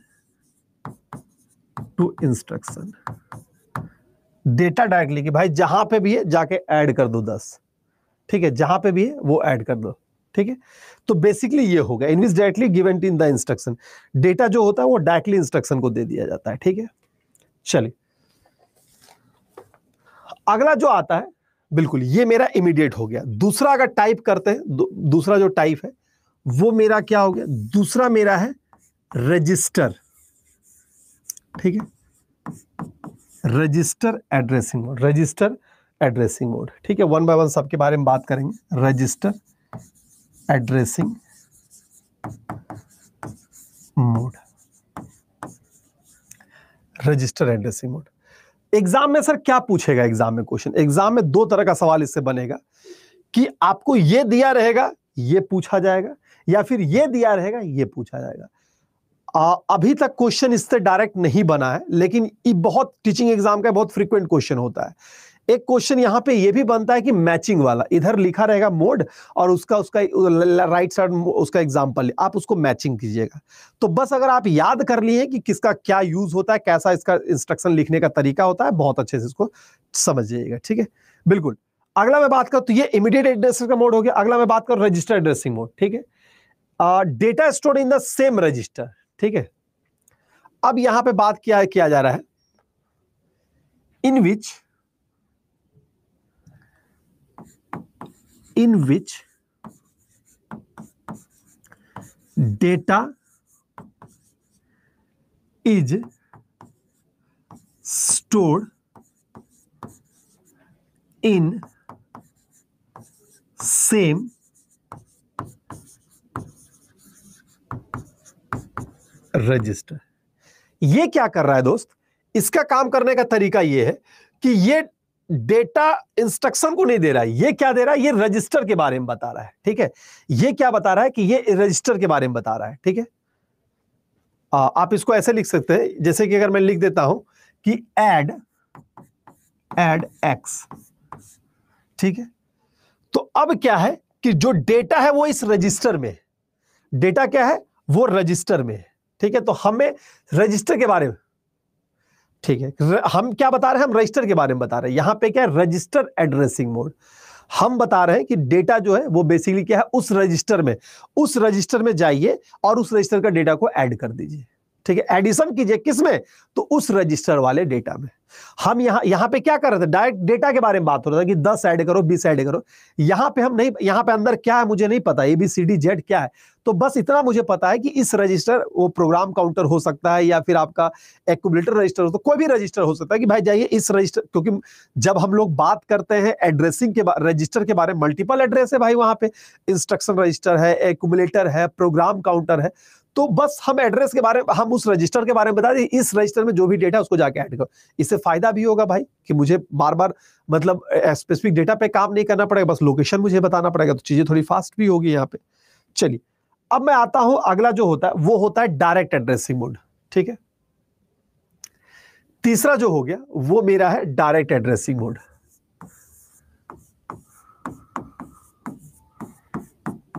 to instruction, data directly कि भाई जहां पे भी है जाके ऐड कर दो 10, ठीक है, जहां पे भी है वो ऐड कर दो, ठीक है। तो बेसिकली ये होगा, in which directly given in the instruction, data जो होता है वो डायरेक्टली इंस्ट्रक्शन को दे दिया जाता है, ठीक है। चलिए अगला जो आता है, बिल्कुल ये मेरा इमीडिएट हो गया। दूसरा अगर टाइप करते हैं, दूसरा जो टाइप है वो मेरा क्या हो गया, दूसरा मेरा है रजिस्टर, ठीक है, register addressing mode, register addressing mode, ठीक है। वन बाय वन सबके बारे में बात करेंगे। Register addressing mode, register addressing mode. Exam में सर क्या पूछेगा, एग्जाम में क्वेश्चन, एग्जाम में दो तरह का सवाल इससे बनेगा कि आपको ये दिया रहेगा ये पूछा जाएगा, या फिर ये दिया रहेगा ये पूछा जाएगा। अभी तक क्वेश्चन इससे डायरेक्ट नहीं बना है, लेकिन ये बहुत टीचिंग एग्जाम का बहुत फ्रीक्वेंट क्वेश्चन होता है। एक क्वेश्चन यहां पे ये भी बनता है कि मैचिंग वाला, इधर लिखा रहेगा मोड और उसका राइट साइड उसका एग्जांपल, आप उसको मैचिंग कीजिएगा। तो बस अगर आप याद कर लिए कि किसका क्या यूज होता है, कैसा इसका इंस्ट्रक्शन लिखने का तरीका होता है, बहुत अच्छे से इसको समझिएगा, ठीक है। बिल्कुल अगला मैं बात करूं तो ये इमीडिएट एड्रेसिंग का मोड हो गया। अगला मैं बात करूं रजिस्टर एड्रेसिंग मोड, ठीक है। Data stored in the same register, ठीक है। अब यहां पे बात किया जा रहा है in which data is stored in same register. ये क्या कर रहा है दोस्त, इसका काम करने का तरीका ये है कि ये डेटा इंस्ट्रक्शन को नहीं दे रहा है, ये क्या दे रहा है, ये रजिस्टर के बारे में बता रहा है, ठीक है। ये क्या बता रहा है कि ये रजिस्टर के बारे में बता रहा है, ठीक है। आप इसको ऐसे लिख सकते हैं, जैसे कि अगर मैं लिख देता हूं कि ऐड एक्स, ठीक है। तो अब क्या है कि जो डेटा है वो इस रजिस्टर में, डेटा क्या है वो रजिस्टर में है, ठीक है। तो हमें रजिस्टर के बारे में, ठीक है, हम क्या बता रहे हैं, हम रजिस्टर के बारे में बता रहे हैं। यहां पे क्या है, रजिस्टर एड्रेसिंग मोड। हम बता रहे हैं कि डेटा जो है वो बेसिकली क्या है, उस रजिस्टर में जाइए और उस रजिस्टर का डेटा को ऐड कर दीजिए, ठीक है। एडिशन कीजिए किसमें, तो उस रजिस्टर वाले डेटा में। हम यहां पे क्या कर रहे थे, डायरेक्ट डेटा के बारे में बात हो रहा था कि 10 ऐड करो 20 ऐड करो। यहां पे हम नहीं, यहां पे अंदर क्या है मुझे नहीं पता, ABCD Z क्या है। तो बस इतना मुझे पता है कि इस रजिस्टर, वो प्रोग्राम काउंटर हो सकता है या फिर आपका एक्यूमुलेटर रजिस्टर हो, तो कोई भी रजिस्टर हो सकता है कि भाई जाइए इस रजिस्टर, क्योंकि जब हम लोग बात करते हैं एड्रेसिंग के रजिस्टर के बारे में, मल्टीपल एड्रेस है भाई, वहां पे इंस्ट्रक्शन रजिस्टर है, एक्यूमुलेटर है, प्रोग्राम काउंटर है। तो बस हम एड्रेस के बारे में, हम उस रजिस्टर के बारे में बता दें, इस रजिस्टर में जो भी डेटा उसको जाके ऐड करो। इससे फायदा भी होगा भाई कि मुझे बार बार मतलब स्पेसिफिक डेटा पे काम नहीं करना पड़ेगा, बस लोकेशन मुझे बताना पड़ेगा, तो चीजें थोड़ी फास्ट भी होगी यहाँ पे। चलिए अब मैं आता हूं, अगला जो होता है वो होता है डायरेक्ट एड्रेसिंग मोड, ठीक है। तीसरा जो हो गया वो मेरा है direct addressing mode.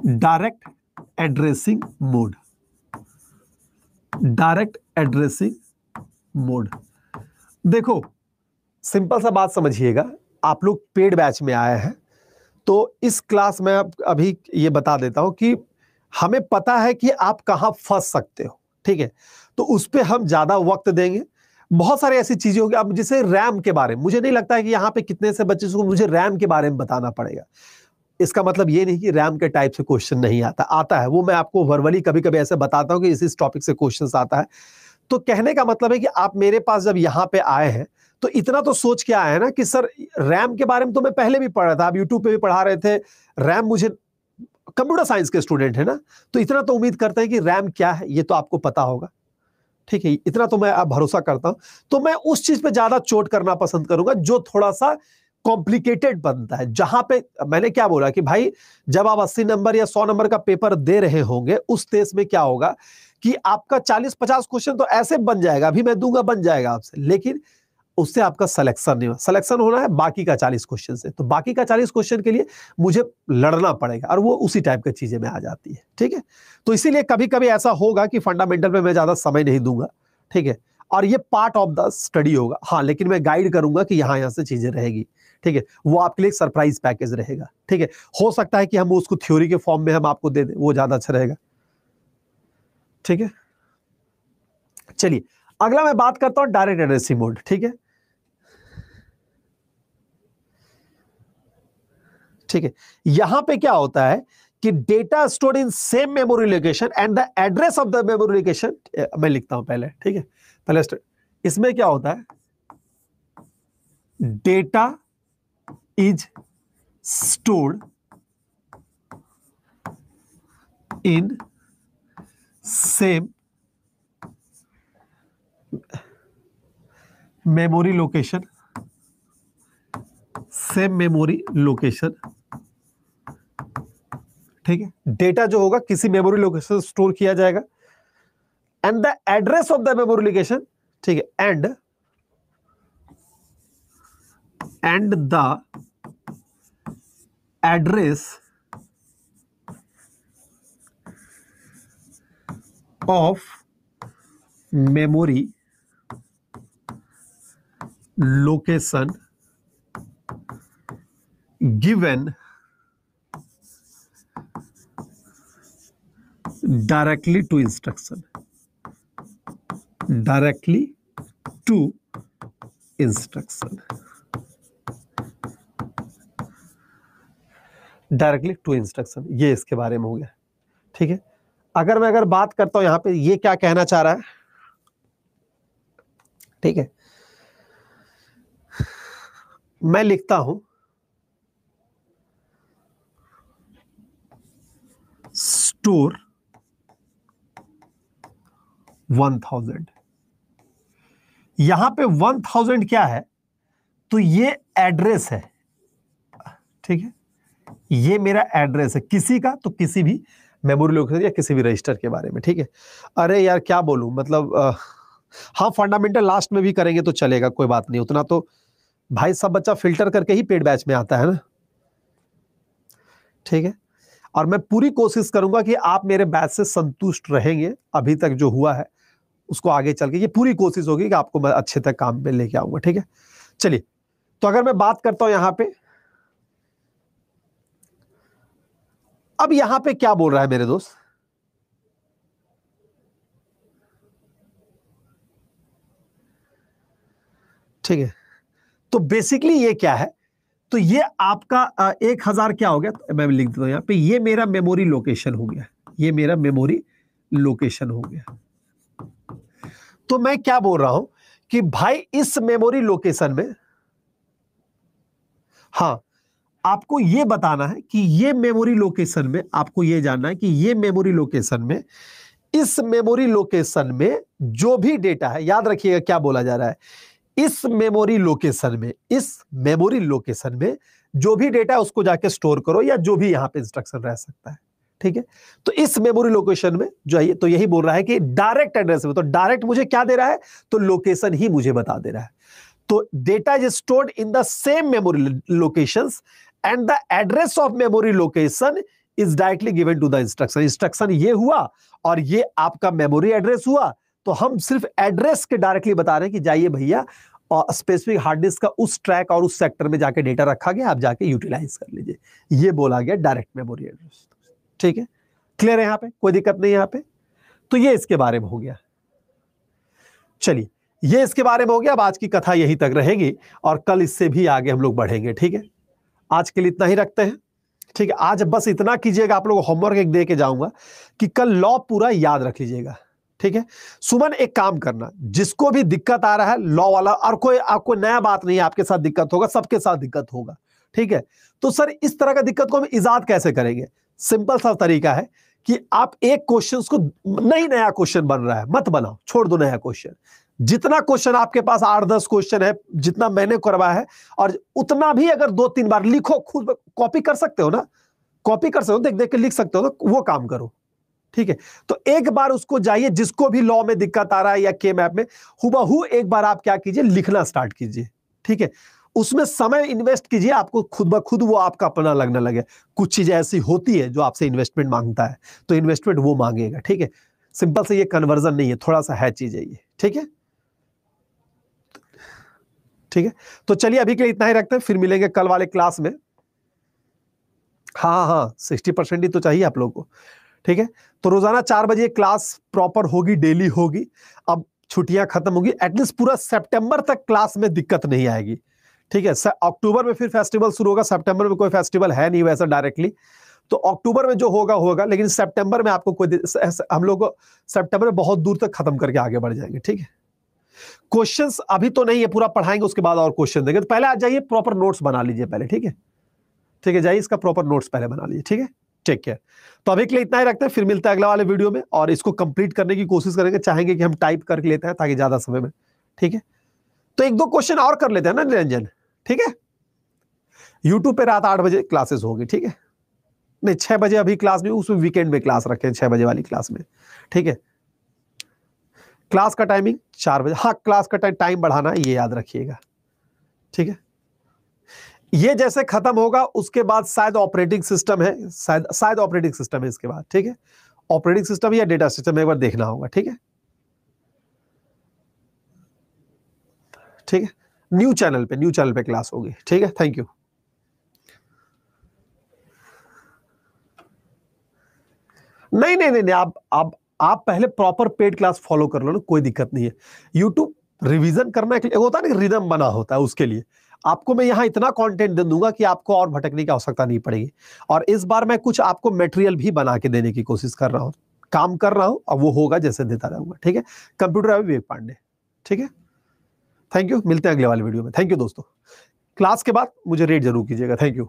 Direct addressing mode, direct addressing mode. देखो सिंपल सा बात समझिएगा, आप लोग पेड बैच में आए हैं, तो इस क्लास में अभी ये बता देता हूं कि हमें पता है कि आप कहां फंस सकते हो, ठीक है। तो उस पर हम ज्यादा वक्त देंगे। बहुत सारी ऐसी चीजें होंगी, अब जैसे रैम के बारे में, मुझे नहीं लगता है कि यहाँ पे कितने से बच्चे को मुझे रैम के बारे में बताना पड़ेगा। इसका मतलब ये नहीं कि रैम के टाइप से क्वेश्चन नहीं आता है, वो मैं आपको वर्बली कभी कभी ऐसे बताता हूं कि इस टॉपिक से क्वेश्चन आता है। तो कहने का मतलब है कि आप मेरे पास जब यहाँ पे आए हैं तो इतना तो सोच के आए हैं ना कि सर रैम के बारे में तो मैं पहले भी पढ़ा था, आप यूट्यूब पे भी पढ़ा रहे थे, रैम मुझे कंप्यूटर साइंस के स्टूडेंट है ना, तो इतना तो उम्मीद करते हैं कि रैम क्या है ये तो आपको पता होगा, ठीक है, इतना तो मैं आप भरोसा करता हूं। तो मैं उस चीज पे ज्यादा चोट करना पसंद करूंगा जो थोड़ा सा कॉम्प्लिकेटेड बनता है, जहां पे मैंने क्या बोला कि भाई जब आप 80 नंबर या 100 नंबर का पेपर दे रहे होंगे उस केस में क्या होगा कि आपका 40-50 क्वेश्चन तो ऐसे बन जाएगा, अभी मैं दूंगा बन जाएगा आपसे, लेकिन उससे आपका सिलेक्शन नहीं होगा। सिलेक्शन होना है बाकी का 40 क्वेश्चन से, तो बाकी का 40 क्वेश्चन के लिए मुझे लड़ना पड़ेगा और वो उसी टाइप की चीजें में आ जाती है, ठीक है। तो इसीलिए कभी कभी ऐसा होगा कि फंडामेंटल पे मैं ज्यादा समय नहीं दूंगा, ठीक है, और ये पार्ट ऑफ द स्टडी होगा, हाँ, लेकिन मैं गाइड करूंगा कि यहाँ से चीजें रहेगी, ठीक है, वो आपके लिए सरप्राइज पैकेज रहेगा, ठीक है। हो सकता है कि हम उसको थ्योरी के फॉर्म में हम आपको दे दें, वो ज्यादा अच्छा रहेगा, ठीक है। चलिए अगला मैं बात करता हूं डायरेक्ट एड्रेसिंग मोड, ठीक है, ठीक है। यहां पे क्या होता है कि data stored in same memory location and the address of the memory location, मैं लिखता हूं पहले, ठीक है, पहले इसमें क्या होता है, data is stored in same memory location, same memory location, ठीक है, डेटा जो होगा किसी मेमोरी लोकेशन स्टोर किया जाएगा, and the address of the memory location, ठीक है, and the address of memory location given directly to instruction, directly to instruction, directly to instruction, ये इसके बारे में हो गया, ठीक है। अगर बात करता हूं यहां पे ये क्या कहना चाह रहा है, ठीक है, मैं लिखता हूं स्टोर 1000, यहां पे 1000 क्या है, तो ये एड्रेस है, ठीक है, ये मेरा एड्रेस है किसी का, तो किसी भी मेमोरी लोकेशन या किसी भी रजिस्टर के बारे में, ठीक है। अरे यार क्या बोलूं, मतलब हाँ फंडामेंटल लास्ट में भी करेंगे तो चलेगा, कोई बात नहीं, उतना तो भाई सब बच्चा फिल्टर करके ही पेड बैच में आता है ना, ठीक है। और मैं पूरी कोशिश करूंगा कि आप मेरे बैच से संतुष्ट रहेंगे, अभी तक जो हुआ है उसको आगे चल के ये पूरी कोशिश होगी कि आपको मैं अच्छे तक काम पे लेके आऊंगा, ठीक है। चलिए तो अगर मैं बात करता हूं यहां पे, अब यहां पे क्या बोल रहा है मेरे दोस्त, ठीक है, तो बेसिकली ये क्या है, तो ये आपका 1000 क्या हो गया, तो मैं लिख देता हूं यहां पे, ये मेरा मेमोरी लोकेशन हो गया, ये मेरा मेमोरी लोकेशन हो गया। तो मैं क्या बोल रहा हूं कि भाई इस मेमोरी लोकेशन में, हां, आपको ये बताना है कि ये मेमोरी लोकेशन में, आपको ये जानना है कि ये मेमोरी लोकेशन में, इस मेमोरी लोकेशन में जो भी डेटा है, याद रखिएगा क्या बोला जा रहा है, इस मेमोरी लोकेशन में, इस मेमोरी लोकेशन में जो भी डेटा है उसको जाके स्टोर करो, या जो भी यहां पे इंस्ट्रक्शन रह सकता है, ठीक है। तो इस मेमोरी लोकेशन में जो है, तो यही बोल रहा है कि डायरेक्ट एड्रेस में, तो डायरेक्ट मुझे क्या दे रहा है, तो लोकेशन ही मुझे बता दे रहा है। तो data is stored in the same memory locations and the address of memory location is directly given to the instruction. Instruction ये हुआ और ये आपका मेमोरी एड्रेस हुआ, तो हम सिर्फ एड्रेस के डायरेक्टली बता रहे हैं कि जाइए भैया और स्पेसिफिक हार्ड डिस्क का उस ट्रैक और उस सेक्टर में जाके डेटा रखा गया, आप जाके यूटिलाइज कर लीजिए, ये बोला गया डायरेक्ट मेमोरी एड्रेस, ठीक है। क्लियर है, यहां पे कोई दिक्कत नहीं है यहां पे, तो ये इसके बारे में हो गया। चलिए ये इसके बारे में हो गया, अब आज की कथा यहीं तक रहेगी और कल इससे भी आगे हम लोग बढ़ेंगे, ठीक है। आज के लिए इतना ही रखते हैं, ठीक है। आज बस इतना कीजिएगा, आप लोगों को होमवर्क एक दे के जाऊंगा कि कल लॉ पूरा याद रख लीजिएगा, ठीक है। सुमन एक काम करना, जिसको भी दिक्कत आ रहा है लॉ वाला, और कोई आपको नया बात नहीं है, आपके साथ दिक्कत होगा, सबके साथ दिक्कत होगा, ठीक है। तो सर इस तरह का दिक्कत को हम इजाद कैसे करेंगे? सिंपल सा तरीका है कि आप एक क्वेश्चन को, नहीं नया क्वेश्चन बन रहा है मत बनाओ, छोड़ दो नया क्वेश्चन। जितना क्वेश्चन आपके पास 8-10 क्वेश्चन है, जितना मैंने करवाया है, और उतना भी अगर 2-3 बार लिखो, खुद कॉपी कर सकते हो ना, कॉपी कर सकते हो, देख देख के लिख सकते हो ना, वो काम करो, ठीक है। तो एक बार उसको जाइए, जिसको भी लॉ में दिक्कत आ रहा है या के मैप में, हुबहू एक बार आप क्या कीजिए, लिखना स्टार्ट कीजिए, ठीक है। उसमें समय इन्वेस्ट कीजिए, आपको खुद ब खुद वो आपका अपना लगने लगे। कुछ चीजें ऐसी होती है जो आपसे इन्वेस्टमेंट मांगता है, तो इन्वेस्टमेंट वो मांगेगा, ठीक है। सिंपल से ये कन्वर्जन नहीं है, थोड़ा सा है चीज है ये, ठीक है। ठीक है, तो चलिए अभी के लिए इतना ही रखते हैं, फिर मिलेंगे कल वाले क्लास में। हाँ 60% ही तो चाहिए आप लोगों को, ठीक है। तो रोजाना 4 बजे क्लास प्रॉपर होगी, डेली होगी। अब छुट्टियां खत्म होगी, एटलीस्ट पूरा सितंबर तक क्लास में दिक्कत नहीं आएगी, ठीक है। अक्टूबर में फिर फेस्टिवल शुरू होगा, सितंबर में कोई फेस्टिवल है नहीं वैसा डायरेक्टली, तो अक्टूबर में जो होगा होगा, लेकिन सितंबर में आपको कोई, हम लोग सितंबर में बहुत दूर तक खत्म करके आगे बढ़ जाएंगे, ठीक है। क्वेश्चंस अभी तो नहीं है, पूरा पढ़ाएंगे उसके बाद और क्वेश्चन देंगे। तो पहले आ जाइए, प्रॉपर नोट्स बना लीजिए पहले, ठीक है, ठीक है, जाइए इसका प्रॉपर नोट्स पहले बना लीजिए, ठीक है। Take care. तो अभी के लिए इतना ही रखते हैं, फिर मिलता है अगला वाले वीडियो में, और इसको कंप्लीट करने की कोशिश करेंगे, चाहेंगे कि हम टाइप करके लेते हैं ताकि ज्यादा समय में, ठीक है। तो 1-2 क्वेश्चन और कर लेते हैं ना निरंजन, ठीक है। यूट्यूब पे रात 8 बजे क्लासेस होगी, ठीक है। नहीं 6 बजे अभी क्लास नहीं, उसमें वीकेंड में क्लास रखें 6 बजे वाली क्लास में, ठीक है। क्लास का टाइमिंग 4 बजे, हाँ क्लास का टाइम बढ़ाना ये याद रखिएगा, ठीक है। ये जैसे खत्म होगा उसके बाद शायद ऑपरेटिंग सिस्टम है, शायद ऑपरेटिंग सिस्टम है इसके बाद, ठीक है। ऑपरेटिंग सिस्टम या डेटा सिस्टम एक बार देखना होगा, ठीक है, ठीक है। न्यू चैनल पे क्लास होगी, ठीक है। Thank you. नहीं, आप पहले प्रॉपर पेड क्लास फॉलो कर लो ना, कोई दिक्कत नहीं है। यूट्यूब रिवीजन करना के लिए होता है ना, रिदम बना होता है, उसके लिए आपको मैं यहाँ इतना कंटेंट दे दूंगा कि आपको और भटकने की आवश्यकता नहीं पड़ेगी। और इस बार मैं कुछ आपको मटेरियल भी बना के देने की कोशिश कर रहा हूँ, काम कर रहा हूँ, अब वो होगा जैसे देता रहूंगा, ठीक है। कंप्यूटर विवेक पांडे, ठीक है। थैंक यू, मिलते हैं अगले वाले वीडियो में। थैंक यू दोस्तों, क्लास के बाद मुझे रेट जरूर कीजिएगा। Thank you.